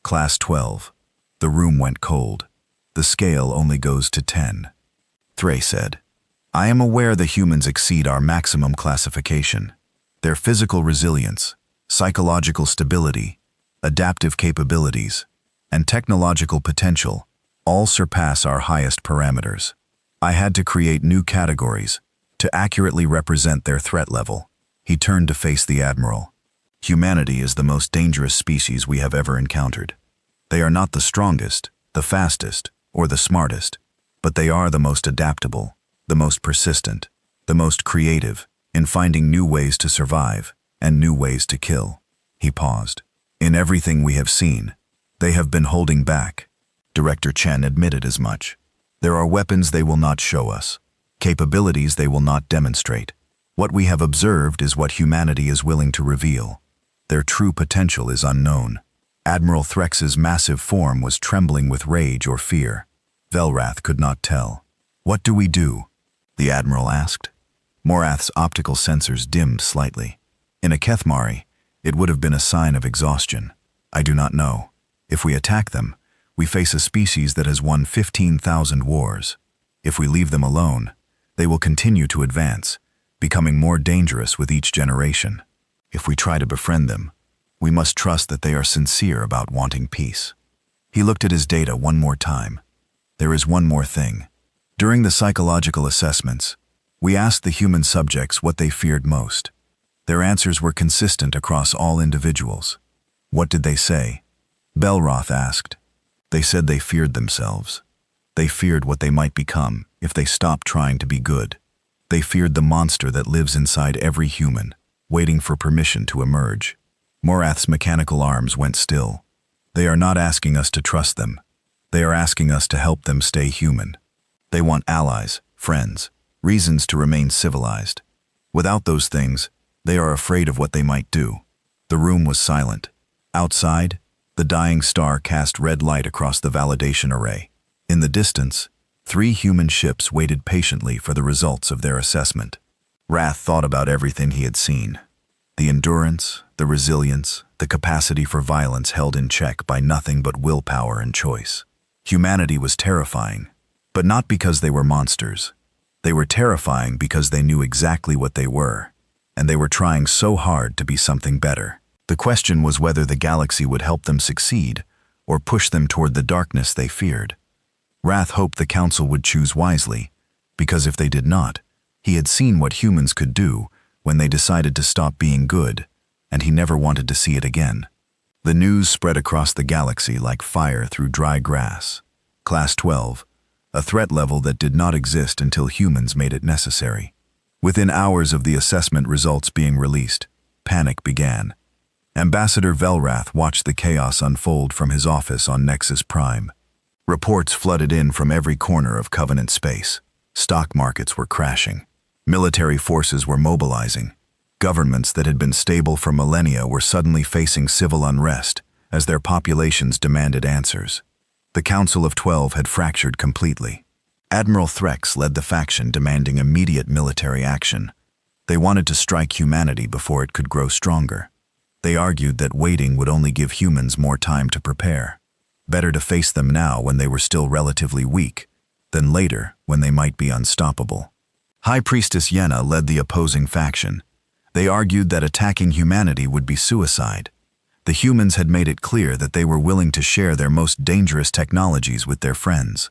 "Class 12. The room went cold. "The scale only goes to 10. Thray said, "I am aware the humans exceed our maximum classification. Their physical resilience, psychological stability, adaptive capabilities, and technological potential all surpass our highest parameters. I had to create new categories to accurately represent their threat level." He turned to face the Admiral. "Humanity is the most dangerous species we have ever encountered. They are not the strongest, the fastest, or the smartest, but they are the most adaptable, the most persistent, the most creative in finding new ways to survive and new ways to kill." He paused. "In everything we have seen, they have been holding back." Director Chen admitted as much. "There are weapons they will not show us, capabilities they will not demonstrate. What we have observed is what humanity is willing to reveal. Their true potential is unknown." Admiral Threx's massive form was trembling with rage or fear. Velrath could not tell. "What do we do?" the Admiral asked. Morath's optical sensors dimmed slightly. "In a Kethmari, it would have been a sign of exhaustion. I do not know. If we attack them, we face a species that has won 15,000 wars. If we leave them alone, they will continue to advance, becoming more dangerous with each generation. If we try to befriend them, we must trust that they are sincere about wanting peace." He looked at his data one more time. "There is one more thing. During the psychological assessments, we asked the human subjects what they feared most. Their answers were consistent across all individuals." "What did they say?" Belroth asked. "They said they feared themselves. They feared what they might become if they stopped trying to be good. They feared the monster that lives inside every human, waiting for permission to emerge." Morath's mechanical arms went still. "They are not asking us to trust them. They are asking us to help them stay human. They want allies, friends, reasons to remain civilized. Without those things, they are afraid of what they might do." The room was silent. Outside, the dying star cast red light across the validation array. In the distance, 3 human ships waited patiently for the results of their assessment. Wrath thought about everything he had seen. The endurance, the resilience, the capacity for violence held in check by nothing but willpower and choice. Humanity was terrifying, but not because they were monsters. They were terrifying because they knew exactly what they were, and they were trying so hard to be something better. The question was whether the galaxy would help them succeed or push them toward the darkness they feared. Wrath hoped the Council would choose wisely, because if they did not, he had seen what humans could do when they decided to stop being good, and he never wanted to see it again. The news spread across the galaxy like fire through dry grass. Class 12, a threat level that did not exist until humans made it necessary. Within hours of the assessment results being released, panic began. Ambassador Velrath watched the chaos unfold from his office on Nexus Prime. Reports flooded in from every corner of Covenant space. Stock markets were crashing. Military forces were mobilizing. Governments that had been stable for millennia were suddenly facing civil unrest as their populations demanded answers. The Council of 12 had fractured completely. Admiral Threx led the faction demanding immediate military action. They wanted to strike humanity before it could grow stronger. They argued that waiting would only give humans more time to prepare. Better to face them now when they were still relatively weak, than later when they might be unstoppable. High Priestess Yenna led the opposing faction. They argued that attacking humanity would be suicide. The humans had made it clear that they were willing to share their most dangerous technologies with their friends.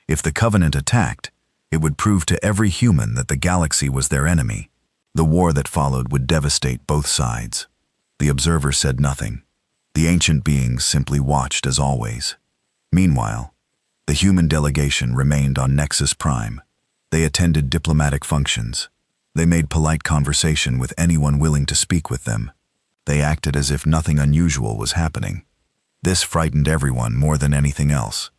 If the Covenant attacked, it would prove to every human that the galaxy was their enemy. The war that followed would devastate both sides. The observer said nothing. The ancient beings simply watched as always. Meanwhile, the human delegation remained on Nexus Prime. They attended diplomatic functions. They made polite conversation with anyone willing to speak with them. They acted as if nothing unusual was happening. This frightened everyone more than anything else.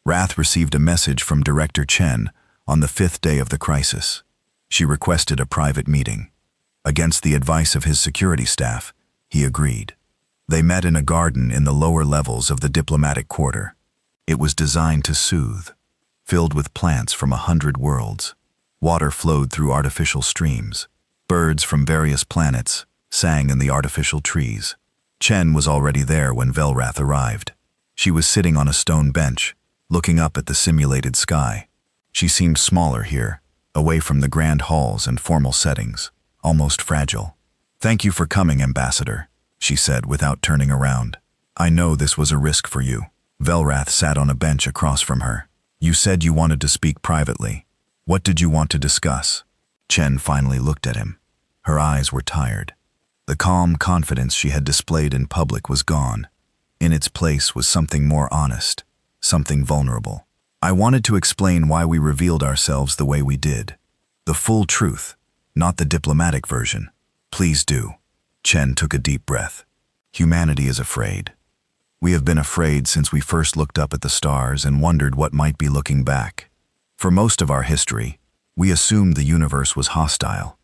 Wrath received a message from Director Chen on the 5th day of the crisis. She requested a private meeting. Against the advice of his security staff, he agreed. They met in a garden in the lower levels of the diplomatic quarter. It was designed to soothe, filled with plants from 100 worlds. Water flowed through artificial streams. Birds from various planets sang in the artificial trees. Chen was already there when Velrath arrived. She was sitting on a stone bench, looking up at the simulated sky. She seemed smaller here, away from the grand halls and formal settings, almost fragile. "Thank you for coming, Ambassador," she said without turning around. "I know this was a risk for you." Velrath sat on a bench across from her. "You said you wanted to speak privately. What did you want to discuss?" Chen finally looked at him. Her eyes were tired. The calm confidence she had displayed in public was gone. In its place was something more honest, something vulnerable. "I wanted to explain why we revealed ourselves the way we did. The full truth, not the diplomatic version. Please do." Chen took a deep breath. "Humanity is afraid. We have been afraid since we first looked up at the stars and wondered what might be looking back. For most of our history, we assumed the universe was hostile.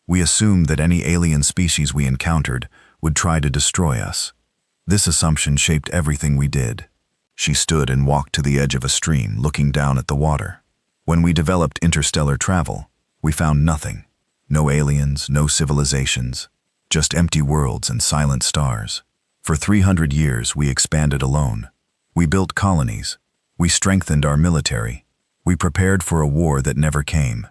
We assumed that any alien species we encountered would try to destroy us. This assumption shaped everything we did." She stood and walked to the edge of a stream, looking down at the water. "When we developed interstellar travel, we found nothing. No aliens, no civilizations, just empty worlds and silent stars. For 300 years, we expanded alone. We built colonies. We strengthened our military. We prepared for a war that never came.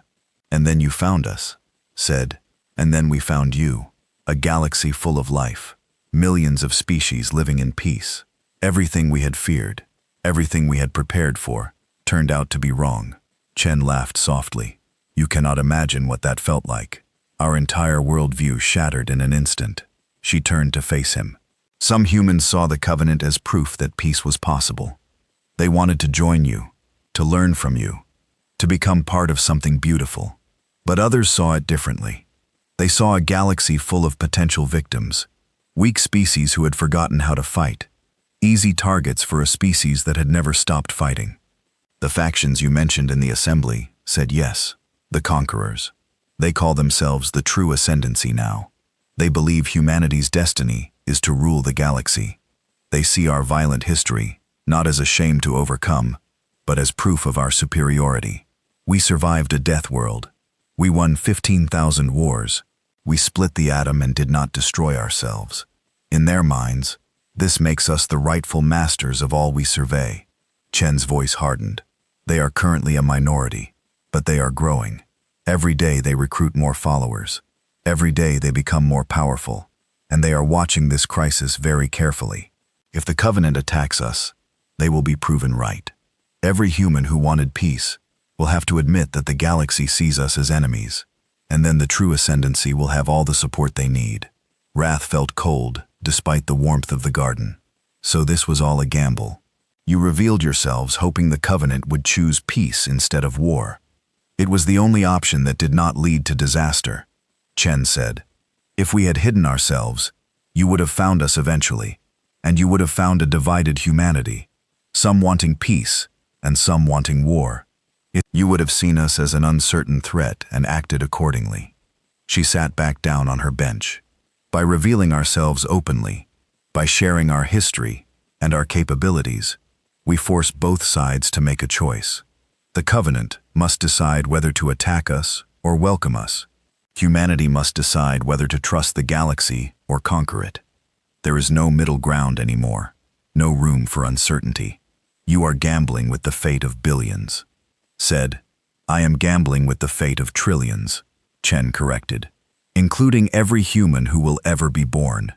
And then you found us," said. "And then we found you. A galaxy full of life. Millions of species living in peace. Everything we had feared, everything we had prepared for, turned out to be wrong." Chen laughed softly. "You cannot imagine what that felt like. Our entire worldview shattered in an instant." She turned to face him. "Some humans saw the Covenant as proof that peace was possible. They wanted to join you, to learn from you, to become part of something beautiful. But others saw it differently. They saw a galaxy full of potential victims, weak species who had forgotten how to fight, easy targets for a species that had never stopped fighting. The factions you mentioned in the assembly said yes, the conquerors. They call themselves the true ascendancy now. They believe humanity's destiny is to rule the galaxy. They see our violent history not as a shame to overcome, but as proof of our superiority. We survived a death world. We won 15,000 wars. We split the atom and did not destroy ourselves. In their minds, this makes us the rightful masters of all we survey." Chen's voice hardened. "They are currently a minority, but they are growing. Every day they recruit more followers. Every day they become more powerful, and they are watching this crisis very carefully. If the Covenant attacks us, they will be proven right. Every human who wanted peace will have to admit that the galaxy sees us as enemies, and then the true ascendancy will have all the support they need." Wrath felt cold, despite the warmth of the garden. "So this was all a gamble. You revealed yourselves hoping the Covenant would choose peace instead of war. It was the only option that did not lead to disaster," Chen said. "If we had hidden ourselves, you would have found us eventually, and you would have found a divided humanity, some wanting peace and some wanting war. You would have seen us as an uncertain threat and acted accordingly." She sat back down on her bench. "By revealing ourselves openly, by sharing our history and our capabilities, we force both sides to make a choice. The Covenant must decide whether to attack us or welcome us. Humanity must decide whether to trust the galaxy or conquer it. There is no middle ground anymore, no room for uncertainty. You are gambling with the fate of billions." Said, "I am gambling with the fate of trillions," Chen corrected, "including every human who will ever be born.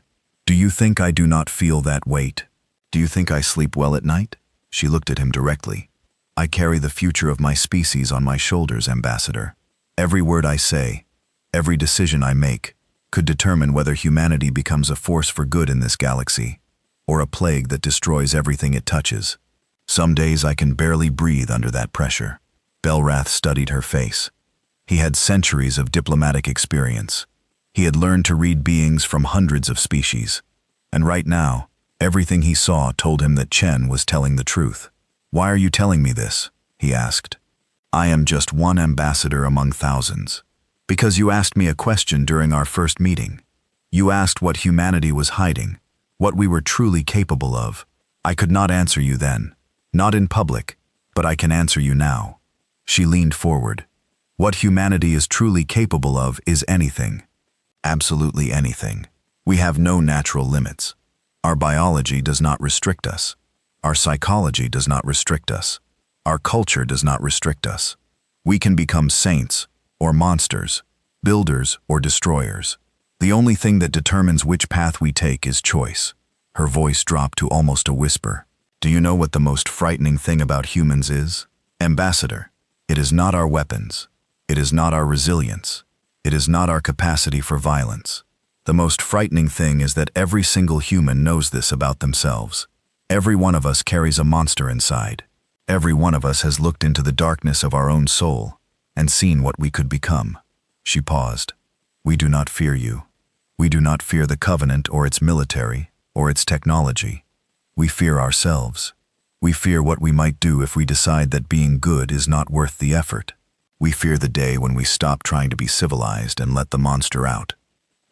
Do you think I do not feel that weight? Do you think I sleep well at night?" She looked at him directly. "I carry the future of my species on my shoulders, Ambassador. Every word I say, every decision I make, could determine whether humanity becomes a force for good in this galaxy, or a plague that destroys everything it touches. Some days I can barely breathe under that pressure." Velrath studied her face. He had centuries of diplomatic experience. He had learned to read beings from hundreds of species. And right now, everything he saw told him that Chen was telling the truth. "Why are you telling me this?" he asked. "I am just one ambassador among thousands. Because you asked me a question during our first meeting. You asked what humanity was hiding, what we were truly capable of. I could not answer you then, not in public, but I can answer you now. She leaned forward. What humanity is truly capable of is anything. Absolutely anything. We have no natural limits. Our biology does not restrict us. Our psychology does not restrict us. Our culture does not restrict us. We can become saints or monsters, builders or destroyers. The only thing that determines which path we take is choice. Her voice dropped to almost a whisper. Do you know what the most frightening thing about humans is? Ambassador, it is not our weapons. It is not our resilience. It is not our capacity for violence. The most frightening thing is that every single human knows this about themselves. Every one of us carries a monster inside. Every one of us has looked into the darkness of our own soul and seen what we could become. She paused. We do not fear you. We do not fear the Covenant or its military or its technology. We fear ourselves. We fear what we might do if we decide that being good is not worth the effort. We fear the day when we stop trying to be civilized and let the monster out.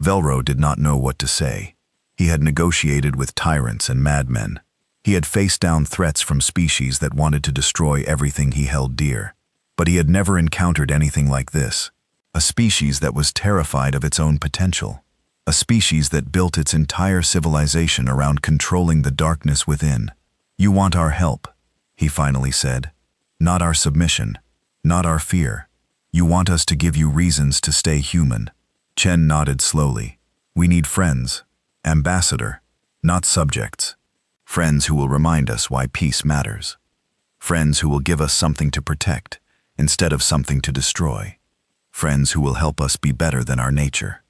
Velro did not know what to say. He had negotiated with tyrants and madmen. He had faced down threats from species that wanted to destroy everything he held dear. But he had never encountered anything like this. A species that was terrified of its own potential. A species that built its entire civilization around controlling the darkness within. You want our help, he finally said. Not our submission. Not our fear. You want us to give you reasons to stay human. Chen nodded slowly. We need friends. Ambassador. Not subjects. Friends who will remind us why peace matters. Friends who will give us something to protect instead of something to destroy. Friends who will help us be better than our nature.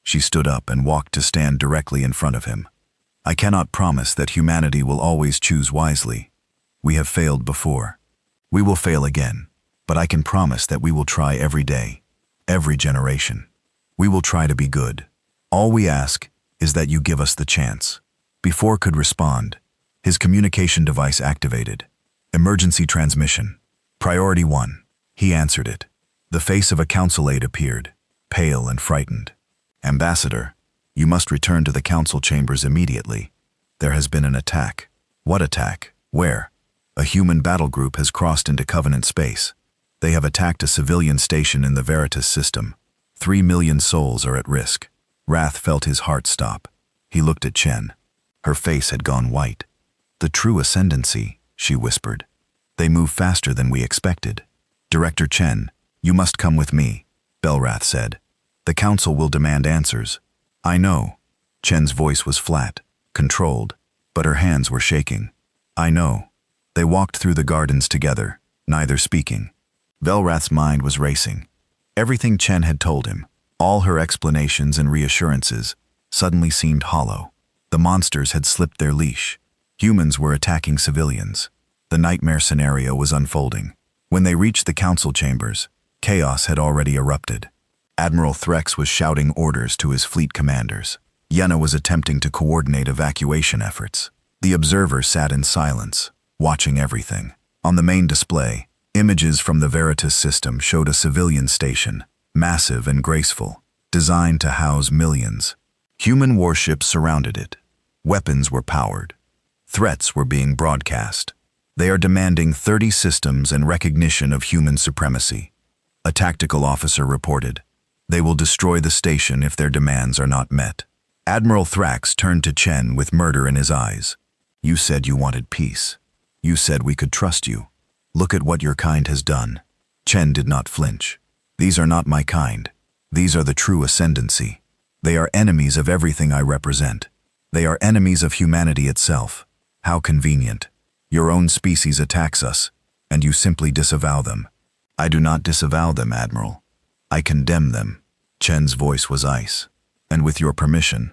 She stood up and walked to stand directly in front of him. I cannot promise that humanity will always choose wisely. We have failed before. We will fail again, but I can promise that we will try every day, every generation. We will try to be good. All we ask is that you give us the chance. Before could respond. His communication device activated. Emergency transmission. Priority 1. He answered it. The face of a council aide appeared, pale and frightened. Ambassador, you must return to the council chambers immediately. There has been an attack. What attack? Where? A human battle group has crossed into Covenant space. They have attacked a civilian station in the Veritas system. 3 million souls are at risk. Wrath felt his heart stop. He looked at Chen. Her face had gone white. The true ascendancy, she whispered. They move faster than we expected. Director Chen, you must come with me, Belrath said. The council will demand answers. I know. Chen's voice was flat, controlled, but her hands were shaking. I know. They walked through the gardens together, neither speaking. Velrath's mind was racing. Everything Chen had told him, all her explanations and reassurances, suddenly seemed hollow. The monsters had slipped their leash. Humans were attacking civilians. The nightmare scenario was unfolding. When they reached the council chambers, chaos had already erupted. Admiral Threx was shouting orders to his fleet commanders. Yenna was attempting to coordinate evacuation efforts. The observers sat in silence, watching everything. On the main display, images from the Veritas system showed a civilian station, massive and graceful, designed to house millions. Human warships surrounded it. Weapons were powered. Threats were being broadcast. They are demanding 30 systems and recognition of human supremacy. A tactical officer reported. They will destroy the station if their demands are not met. Admiral Thrax turned to Chen with murder in his eyes. You said you wanted peace. You said we could trust you. Look at what your kind has done. Chen did not flinch. These are not my kind. These are the true ascendancy. They are enemies of everything I represent. They are enemies of humanity itself. How convenient. Your own species attacks us, and you simply disavow them. I do not disavow them, Admiral. I condemn them. Chen's voice was ice. And with your permission,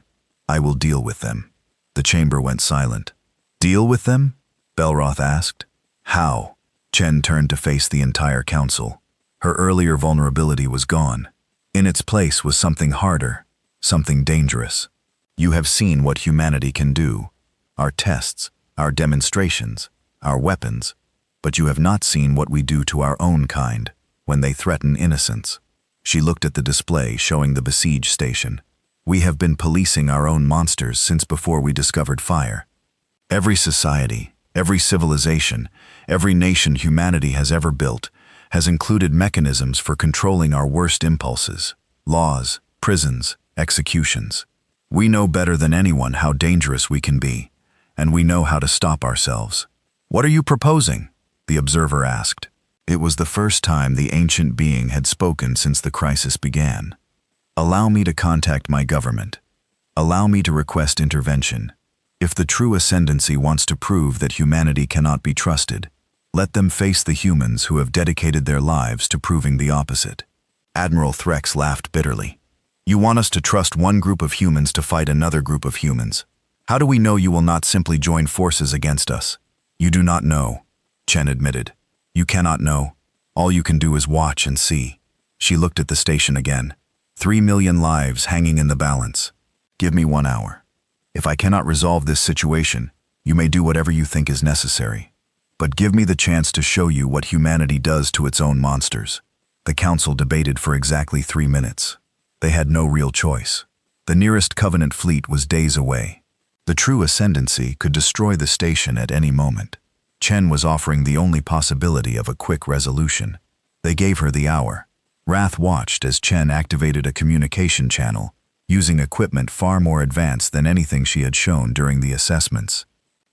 I will deal with them. The chamber went silent. Deal with them? Belroth asked. How? Chen turned to face the entire council. Her earlier vulnerability was gone. In its place was something harder, something dangerous. You have seen what humanity can do. Our tests, our demonstrations, our weapons. But you have not seen what we do to our own kind when they threaten innocence. She looked at the display showing the besieged station. We have been policing our own monsters since before we discovered fire. Every society, every civilization, every nation humanity has ever built has included mechanisms for controlling our worst impulses, laws, prisons, executions. We know better than anyone how dangerous we can be, and we know how to stop ourselves. What are you proposing? The observer asked. It was the first time the ancient being had spoken since the crisis began. Allow me to contact my government. Allow me to request intervention. If the true ascendancy wants to prove that humanity cannot be trusted, let them face the humans who have dedicated their lives to proving the opposite. Admiral Threx laughed bitterly. You want us to trust one group of humans to fight another group of humans. How do we know you will not simply join forces against us? You do not know, Chen admitted. You cannot know. All you can do is watch and see. She looked at the station again. 3 million lives hanging in the balance. Give me 1 hour. If I cannot resolve this situation, you may do whatever you think is necessary. But give me the chance to show you what humanity does to its own monsters. The council debated for exactly 3 minutes. They had no real choice. The nearest Covenant fleet was days away. The true ascendancy could destroy the station at any moment. Chen was offering the only possibility of a quick resolution. They gave her the hour. Wrath watched as Chen activated a communication channel, using equipment far more advanced than anything she had shown during the assessments.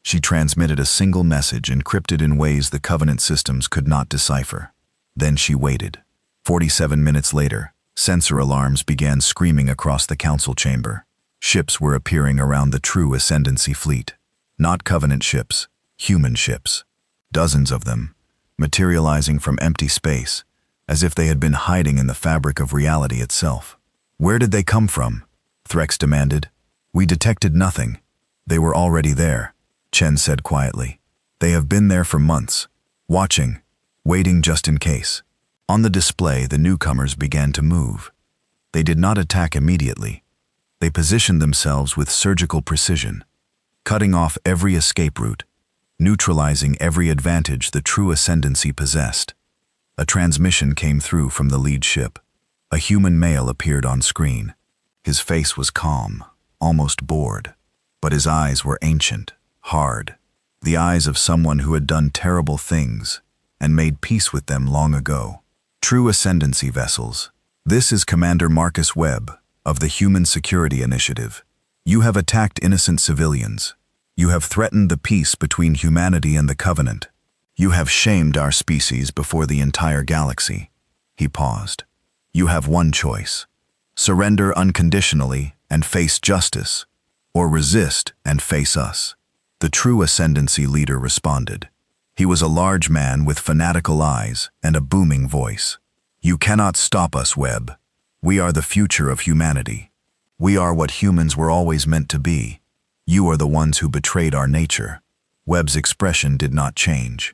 She transmitted a single message encrypted in ways the Covenant systems could not decipher. Then she waited. 47 minutes later, sensor alarms began screaming across the council chamber. Ships were appearing around the true ascendancy fleet. Not Covenant ships, human ships. Dozens of them, materializing from empty space, as if they had been hiding in the fabric of reality itself. Where did they come from? Threx demanded. We detected nothing. They were already there, Chen said quietly. They have been there for months, watching, waiting just in case. On the display, the newcomers began to move. They did not attack immediately. They positioned themselves with surgical precision, cutting off every escape route, neutralizing every advantage the true ascendancy possessed. A transmission came through from the lead ship. A human male appeared on screen. His face was calm, almost bored, but his eyes were ancient, hard, the eyes of someone who had done terrible things and made peace with them long ago. True ascendancy vessels. This is Commander Marcus Webb of the Human Security Initiative. You have attacked innocent civilians. You have threatened the peace between humanity and the Covenant. You have shamed our species before the entire galaxy. He paused. You have one choice. Surrender unconditionally and face justice, or resist and face us. The true ascendancy leader responded. He was a large man with fanatical eyes and a booming voice. You cannot stop us, Webb. We are the future of humanity. We are what humans were always meant to be. You are the ones who betrayed our nature. Webb's expression did not change.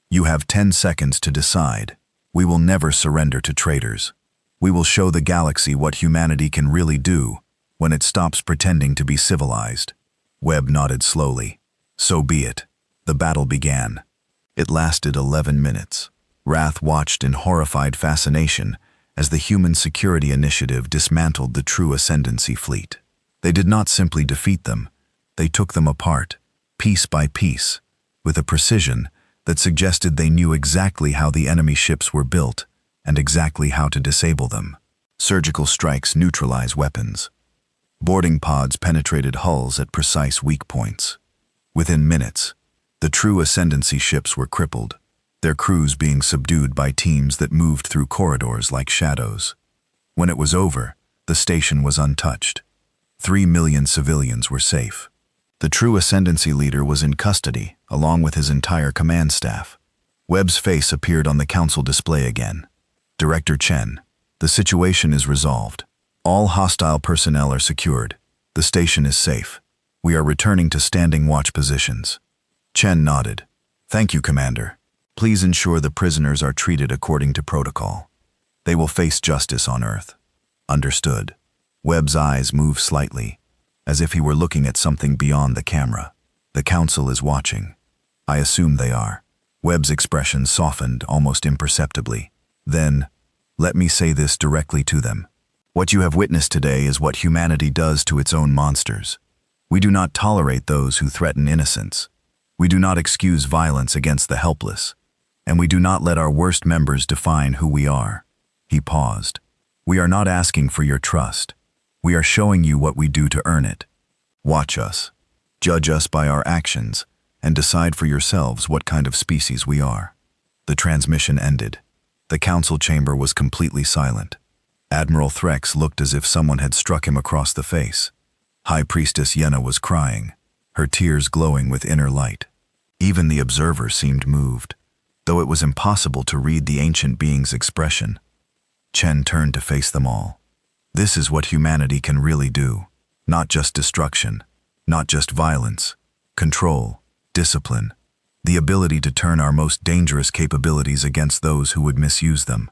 You have 10 seconds to decide. We will never surrender to traitors. We will show the galaxy what humanity can really do when it stops pretending to be civilized. Webb nodded slowly. So be it. The battle began. It lasted 11 minutes. Wrath watched in horrified fascination as the Human Security Initiative dismantled the true ascendancy fleet. They did not simply defeat them. They took them apart, piece by piece, with a precision that suggested they knew exactly how the enemy ships were built and exactly how to disable them. Surgical strikes neutralize weapons. Boarding pods penetrated hulls at precise weak points. Within minutes, the true ascendancy ships were crippled, their crews being subdued by teams that moved through corridors like shadows. When it was over, the station was untouched. 3 million civilians were safe. The true ascendancy leader was in custody, along with his entire command staff. Webb's face appeared on the council display again. Director Chen, the situation is resolved. All hostile personnel are secured. The station is safe. We are returning to standing watch positions. Chen nodded. Thank you, Commander. Please ensure the prisoners are treated according to protocol. They will face justice on Earth. Understood. Webb's eyes moved slightly, as if he were looking at something beyond the camera. The council is watching. I assume they are. Webb's expression softened almost imperceptibly. Then, let me say this directly to them. What you have witnessed today is what humanity does to its own monsters. We do not tolerate those who threaten innocence. We do not excuse violence against the helpless. And we do not let our worst members define who we are." He paused. "We are not asking for your trust. We are showing you what we do to earn it. Watch us. Judge us by our actions, and decide for yourselves what kind of species we are." The transmission ended. The council chamber was completely silent. Admiral Threx looked as if someone had struck him across the face. High Priestess Yenna was crying, her tears glowing with inner light. Even the observer seemed moved, though it was impossible to read the ancient being's expression. Chen turned to face them all. This is what humanity can really do. Not just destruction, not just violence, control, discipline, the ability to turn our most dangerous capabilities against those who would misuse them.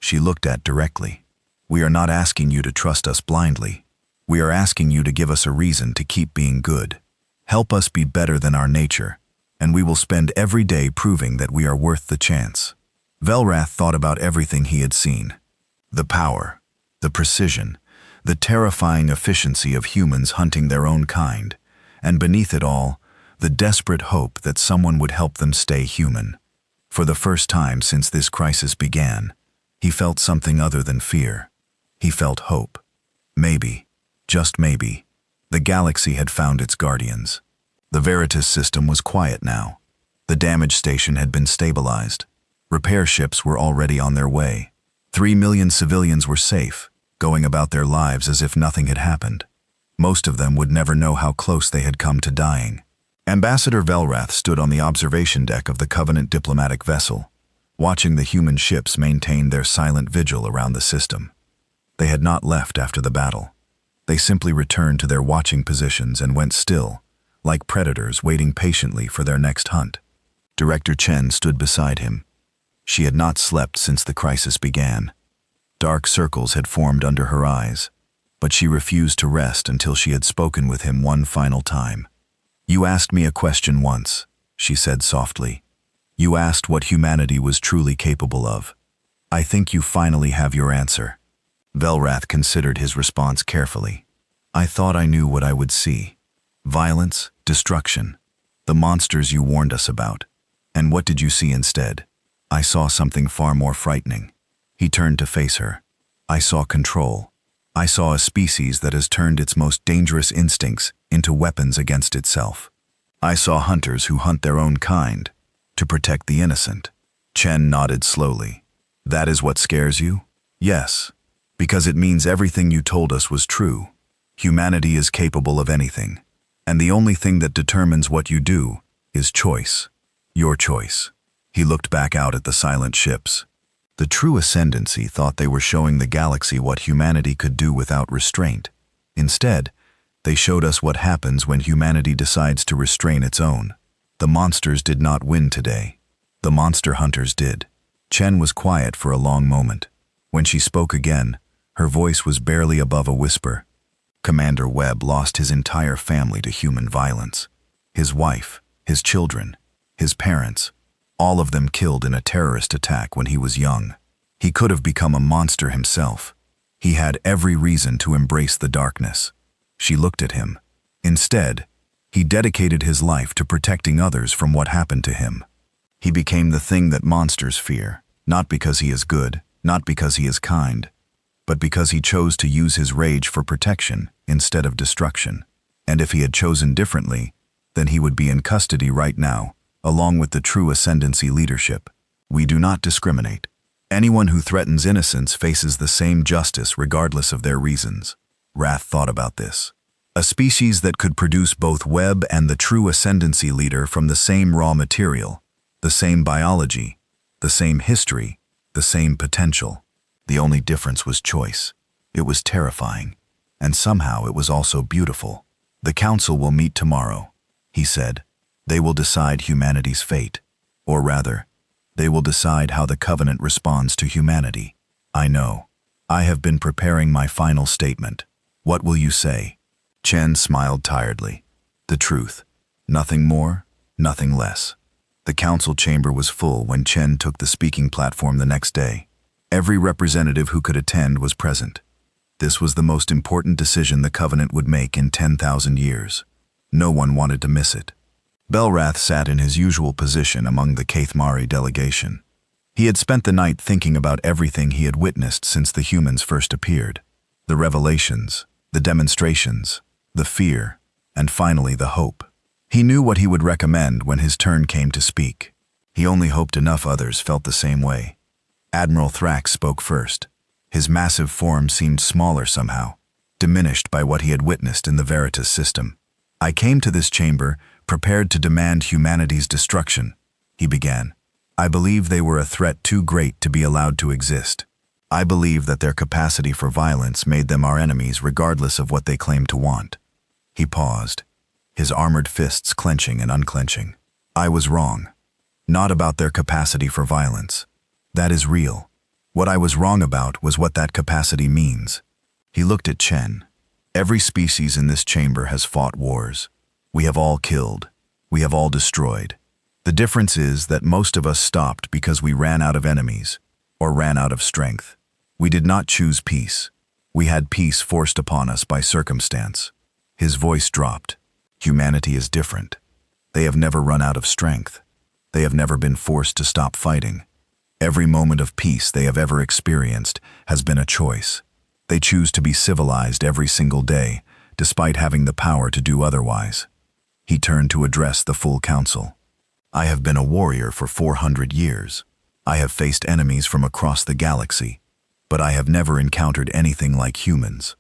She looked at directly. "We are not asking you to trust us blindly. We are asking you to give us a reason to keep being good. Help us be better than our nature, and we will spend every day proving that we are worth the chance." Velrath thought about everything he had seen. The power, the precision, the terrifying efficiency of humans hunting their own kind, and beneath it all, the desperate hope that someone would help them stay human. For the first time since this crisis began, he felt something other than fear. He felt hope. Maybe, just maybe, the galaxy had found its guardians. The Veritas system was quiet now. The damage station had been stabilized. Repair ships were already on their way. 3 million civilians were safe, going about their lives as if nothing had happened. Most of them would never know how close they had come to dying. Ambassador Velrath stood on the observation deck of the Covenant diplomatic vessel, watching the human ships maintain their silent vigil around the system. They had not left after the battle. They simply returned to their watching positions and went still, like predators waiting patiently for their next hunt. Director Chen stood beside him. She had not slept since the crisis began. Dark circles had formed under her eyes, but she refused to rest until she had spoken with him one final time. "You asked me a question once," she said softly. "You asked what humanity was truly capable of. I think you finally have your answer." Velrath considered his response carefully. "I thought I knew what I would see. Violence, destruction, the monsters you warned us about. And what did you see instead?" "I saw something far more frightening." He turned to face her. "I saw control. I saw a species that has turned its most dangerous instincts into weapons against itself. I saw hunters who hunt their own kind, to protect the innocent." Chen nodded slowly. "That is what scares you?" "Yes, because it means everything you told us was true. Humanity is capable of anything, and the only thing that determines what you do is choice. Your choice." He looked back out at the silent ships. The true ascendancy thought they were showing the galaxy what humanity could do without restraint. Instead, they showed us what happens when humanity decides to restrain its own. The monsters did not win today. The monster hunters did. Chen was quiet for a long moment. When she spoke again, her voice was barely above a whisper. Commander Webb lost his entire family to human violence. His wife, his children, his parents, all of them killed in a terrorist attack when he was young. He could have become a monster himself. He had every reason to embrace the darkness. She looked at him. Instead, he dedicated his life to protecting others from what happened to him. He became the thing that monsters fear, not because he is good, not because he is kind, but because he chose to use his rage for protection instead of destruction. And if he had chosen differently, then he would be in custody right now, along with the true ascendancy leadership. We do not discriminate. Anyone who threatens innocence faces the same justice regardless of their reasons. Wrath thought about this. A species that could produce both Webb and the true ascendancy leader from the same raw material, the same biology, the same history, the same potential. The only difference was choice. It was terrifying, and somehow it was also beautiful. "The council will meet tomorrow," he said. "They will decide humanity's fate. Or rather, they will decide how the Covenant responds to humanity. I know. I have been preparing my final statement. What will you say?" Chen smiled tiredly. "The truth. Nothing more, nothing less." The council chamber was full when Chen took the speaking platform the next day. Every representative who could attend was present. This was the most important decision the Covenant would make in 10,000 years. No one wanted to miss it. Belrath sat in his usual position among the Kaithmari delegation. He had spent the night thinking about everything he had witnessed since the humans first appeared. The revelations, the demonstrations, the fear, and finally the hope. He knew what he would recommend when his turn came to speak. He only hoped enough others felt the same way. Admiral Thrax spoke first. His massive form seemed smaller somehow, diminished by what he had witnessed in the Veritas system. "I came to this chamber prepared to demand humanity's destruction," he began. "I believe they were a threat too great to be allowed to exist. I believe that their capacity for violence made them our enemies regardless of what they claimed to want." He paused, his armored fists clenching and unclenching. "I was wrong. Not about their capacity for violence. That is real. What I was wrong about was what that capacity means." He looked at Chen. "Every species in this chamber has fought wars. We have all killed. We have all destroyed. The difference is that most of us stopped because we ran out of enemies, or ran out of strength. We did not choose peace. We had peace forced upon us by circumstance." His voice dropped. "Humanity is different. They have never run out of strength. They have never been forced to stop fighting. Every moment of peace they have ever experienced has been a choice. They choose to be civilized every single day, despite having the power to do otherwise." He turned to address the full council. "I have been a warrior for 400 years. I have faced enemies from across the galaxy, but I have never encountered anything like humans.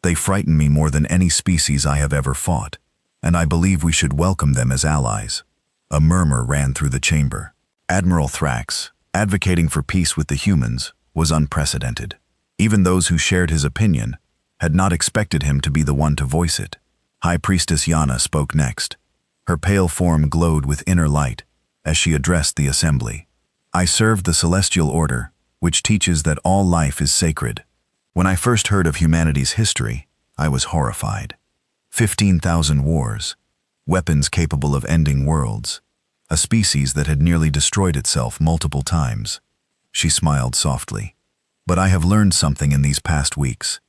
They frighten me more than any species I have ever fought, and I believe we should welcome them as allies." A murmur ran through the chamber. Admiral Thrax, advocating for peace with the humans, was unprecedented. Even those who shared his opinion had not expected him to be the one to voice it. High Priestess Yana spoke next. Her pale form glowed with inner light as she addressed the assembly. "I serve the Celestial Order, which teaches that all life is sacred. When I first heard of humanity's history, I was horrified. 15,000 wars, weapons capable of ending worlds, a species that had nearly destroyed itself multiple times." She smiled softly. "But I have learned something in these past weeks.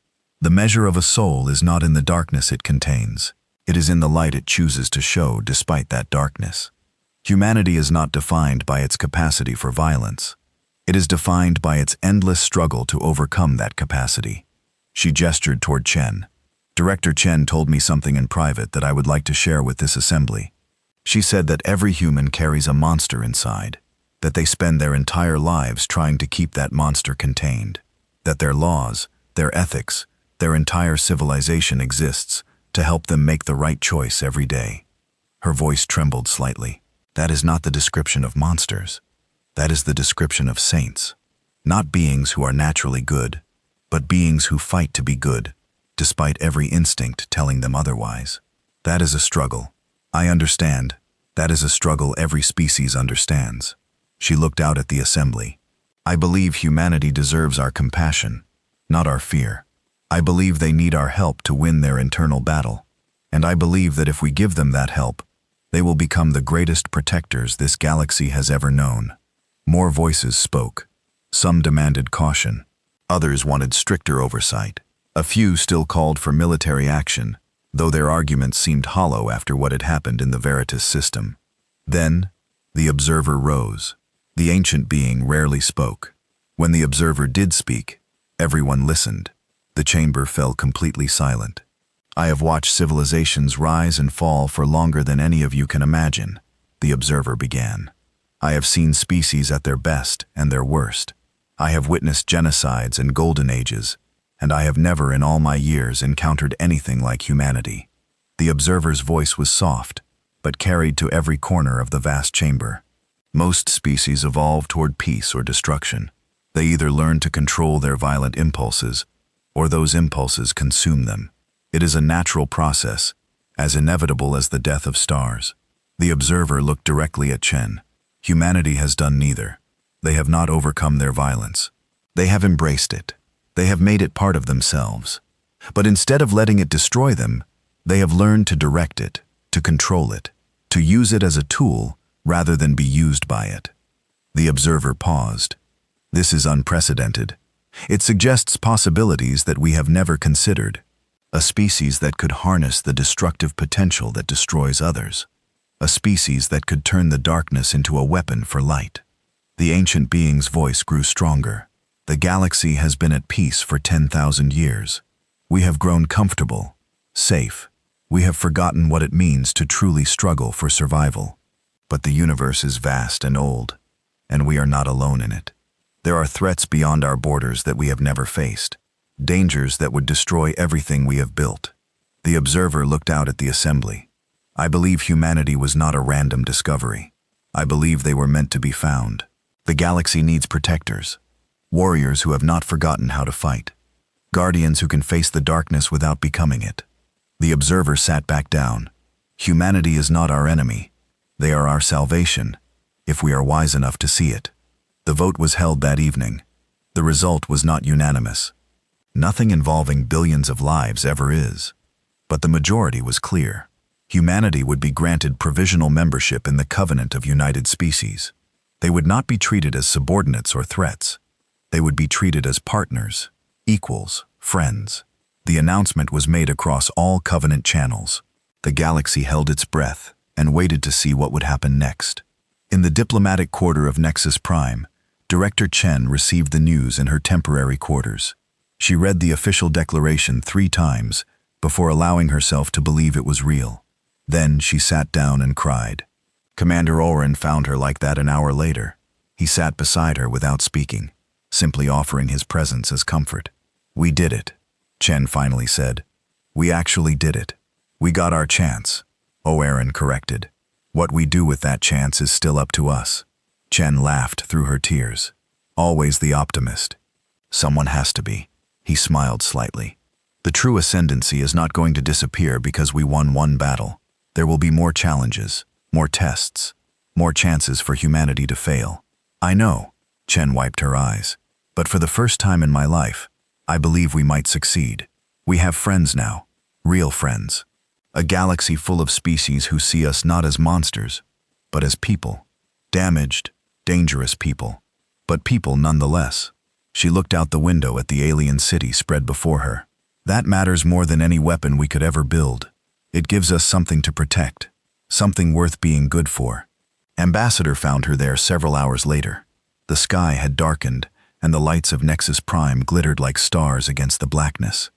The measure of a soul is not in the darkness it contains. It is in the light it chooses to show despite that darkness. Humanity is not defined by its capacity for violence. It is defined by its endless struggle to overcome that capacity." She gestured toward Chen. "Director Chen told me something in private that I would like to share with this assembly. She said that every human carries a monster inside, that they spend their entire lives trying to keep that monster contained, that their laws, their ethics, their entire civilization exists to help them make the right choice every day." Her voice trembled slightly. "That is not the description of monsters. That is the description of saints. Not beings who are naturally good, but beings who fight to be good, despite every instinct telling them otherwise. That is a struggle. I understand. That is a struggle every species understands." She looked out at the assembly. "I believe humanity deserves our compassion, not our fear. I believe they need our help to win their internal battle. And I believe that if we give them that help, they will become the greatest protectors this galaxy has ever known." More voices spoke. Some demanded caution. Others wanted stricter oversight. A few still called for military action, though their arguments seemed hollow after what had happened in the Veritas system. Then, the observer rose. The ancient being rarely spoke. When the observer did speak, everyone listened. The chamber fell completely silent. "I have watched civilizations rise and fall for longer than any of you can imagine," the observer began. "I have seen species at their best and their worst. I have witnessed genocides and golden ages, and I have never in all my years encountered anything like humanity." The observer's voice was soft, but carried to every corner of the vast chamber. "Most species evolve toward peace or destruction. They either learn to control their violent impulses, or those impulses consume them. It is a natural process, as inevitable as the death of stars." The observer looked directly at Chen. "Humanity has done neither. They have not overcome their violence. They have embraced it. They have made it part of themselves. But instead of letting it destroy them, they have learned to direct it, to control it, to use it as a tool rather than be used by it." The observer paused. "This is unprecedented. It suggests possibilities that we have never considered. A species that could harness the destructive potential that destroys others. A species that could turn the darkness into a weapon for light. The ancient being's voice grew stronger. The galaxy has been at peace for 10,000 years. We have grown comfortable, safe. We have forgotten what it means to truly struggle for survival. But the universe is vast and old, and we are not alone in it. There are threats beyond our borders that we have never faced. Dangers that would destroy everything we have built. The observer looked out at the assembly. I believe humanity was not a random discovery. I believe they were meant to be found. The galaxy needs protectors. Warriors who have not forgotten how to fight. Guardians who can face the darkness without becoming it. The observer sat back down. Humanity is not our enemy. They are our salvation, if we are wise enough to see it. The vote was held that evening. The result was not unanimous. Nothing involving billions of lives ever is. But the majority was clear. Humanity would be granted provisional membership in the Covenant of United Species. They would not be treated as subordinates or threats. They would be treated as partners, equals, friends. The announcement was made across all Covenant channels. The galaxy held its breath and waited to see what would happen next. In the diplomatic quarter of Nexus Prime, Director Chen received the news in her temporary quarters. She read the official declaration 3 times before allowing herself to believe it was real. Then she sat down and cried. Commander Oren found her like that an hour later. He sat beside her without speaking, simply offering his presence as comfort. We did it, Chen finally said. We actually did it. We got our chance, Oren corrected. What we do with that chance is still up to us. Chen laughed through her tears. Always the optimist. Someone has to be. He smiled slightly. The true ascendancy is not going to disappear because we won one battle. There will be more challenges, more tests, more chances for humanity to fail. I know, Chen wiped her eyes. But for the first time in my life, I believe we might succeed. We have friends now, real friends. A galaxy full of species who see us not as monsters, but as people. Damaged, dangerous people, but people nonetheless. She looked out the window at the alien city spread before her. That matters more than any weapon we could ever build. It gives us something to protect, something worth being good for. Ambassador found her there several hours later. The sky had darkened, and the lights of Nexus Prime glittered like stars against the blackness.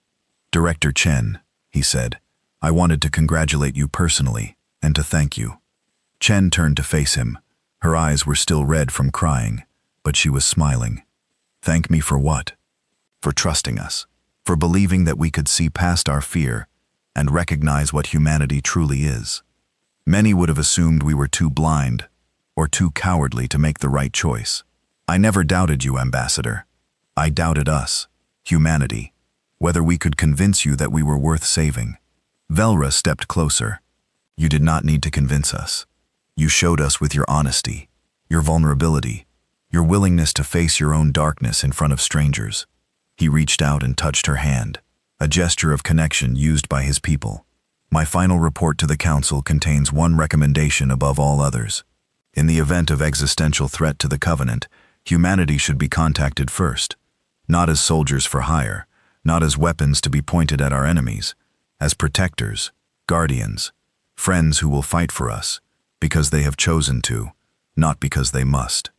Director Chen, he said, I wanted to congratulate you personally, and to thank you. Chen turned to face him. Her eyes were still red from crying, but she was smiling. Thank me for what? For trusting us, for believing that we could see past our fear and recognize what humanity truly is. Many would have assumed we were too blind or too cowardly to make the right choice. I never doubted you, Ambassador. I doubted us, humanity, whether we could convince you that we were worth saving. Velra stepped closer. You did not need to convince us. You showed us with your honesty, your vulnerability, your willingness to face your own darkness in front of strangers. He reached out and touched her hand, a gesture of connection used by his people. My final report to the Council contains one recommendation above all others. In the event of existential threat to the Covenant, humanity should be contacted first, not as soldiers for hire, not as weapons to be pointed at our enemies, as protectors, guardians, friends who will fight for us, because they have chosen to, not because they must.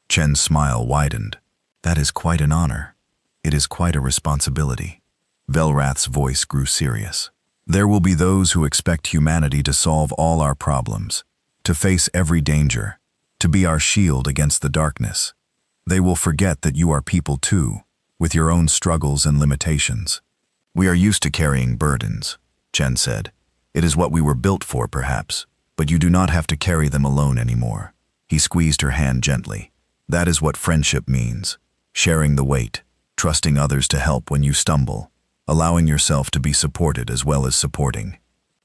Chen's smile widened. That is quite an honor. It is quite a responsibility. Velrath's voice grew serious. There will be those who expect humanity to solve all our problems, to face every danger, to be our shield against the darkness. They will forget that you are people too, with your own struggles and limitations. We are used to carrying burdens, Chen said. It is what we were built for, perhaps, but you do not have to carry them alone anymore. He squeezed her hand gently. That is what friendship means, sharing the weight, trusting others to help when you stumble, allowing yourself to be supported as well as supporting.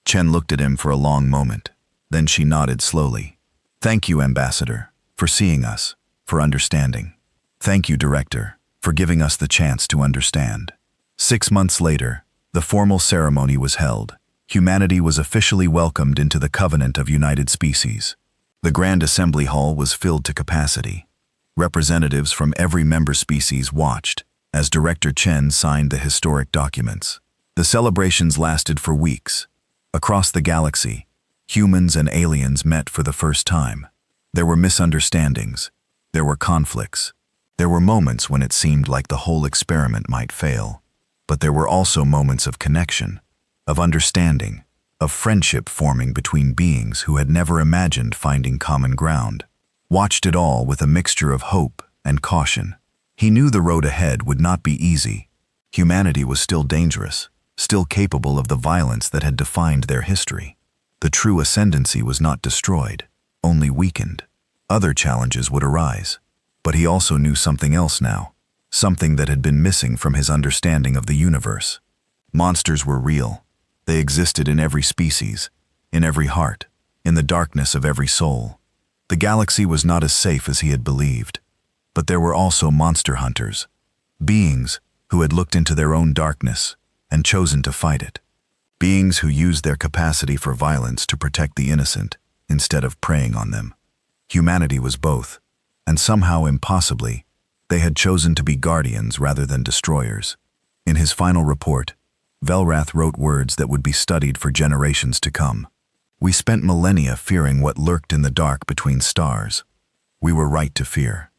Chen looked at him for a long moment. Then she nodded slowly. Thank you, Ambassador, for seeing us, for understanding. Thank you, Director, for giving us the chance to understand. 6 months later, the formal ceremony was held. Humanity was officially welcomed into the Covenant of United Species. The Grand Assembly Hall was filled to capacity. Representatives from every member species watched, as Director Chen signed the historic documents. The celebrations lasted for weeks. Across the galaxy, humans and aliens met for the first time. There were misunderstandings. There were conflicts. There were moments when it seemed like the whole experiment might fail. But there were also moments of connection, of understanding, of friendship forming between beings who had never imagined finding common ground. Watched it all with a mixture of hope and caution. He knew the road ahead would not be easy. Humanity was still dangerous, still capable of the violence that had defined their history. The true ascendancy was not destroyed, only weakened. Other challenges would arise. But he also knew something else now, something that had been missing from his understanding of the universe. Monsters were real. They existed in every species, in every heart, in the darkness of every soul. The galaxy was not as safe as he had believed. But there were also monster hunters, beings who had looked into their own darkness and chosen to fight it. Beings who used their capacity for violence to protect the innocent instead of preying on them. Humanity was both, and somehow impossibly, they had chosen to be guardians rather than destroyers. In his final report, Velrath wrote words that would be studied for generations to come. We spent millennia fearing what lurked in the dark between stars. We were right to fear.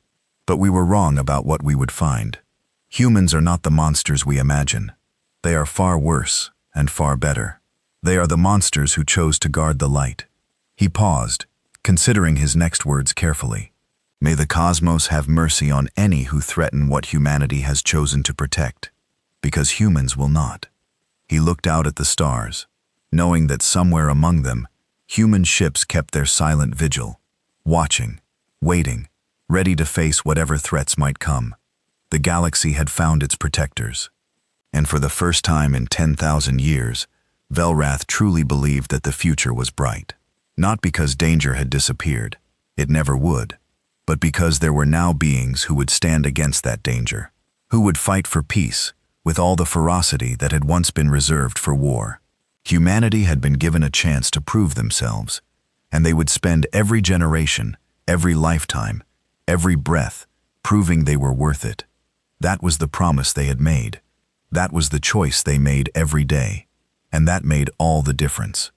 But we were wrong about what we would find. Humans are not the monsters we imagine. They are far worse and far better. They are the monsters who chose to guard the light. He paused, considering his next words carefully. May the cosmos have mercy on any who threaten what humanity has chosen to protect, because humans will not. He looked out at the stars, knowing that somewhere among them, human ships kept their silent vigil, watching, waiting, ready to face whatever threats might come. The galaxy had found its protectors. And for the first time in 10,000 years, Velrath truly believed that the future was bright. Not because danger had disappeared, it never would, but because there were now beings who would stand against that danger, who would fight for peace with all the ferocity that had once been reserved for war. Humanity had been given a chance to prove themselves, and they would spend every generation, every lifetime, every breath, proving they were worth it. That was the promise they had made. That was the choice they made every day. And that made all the difference.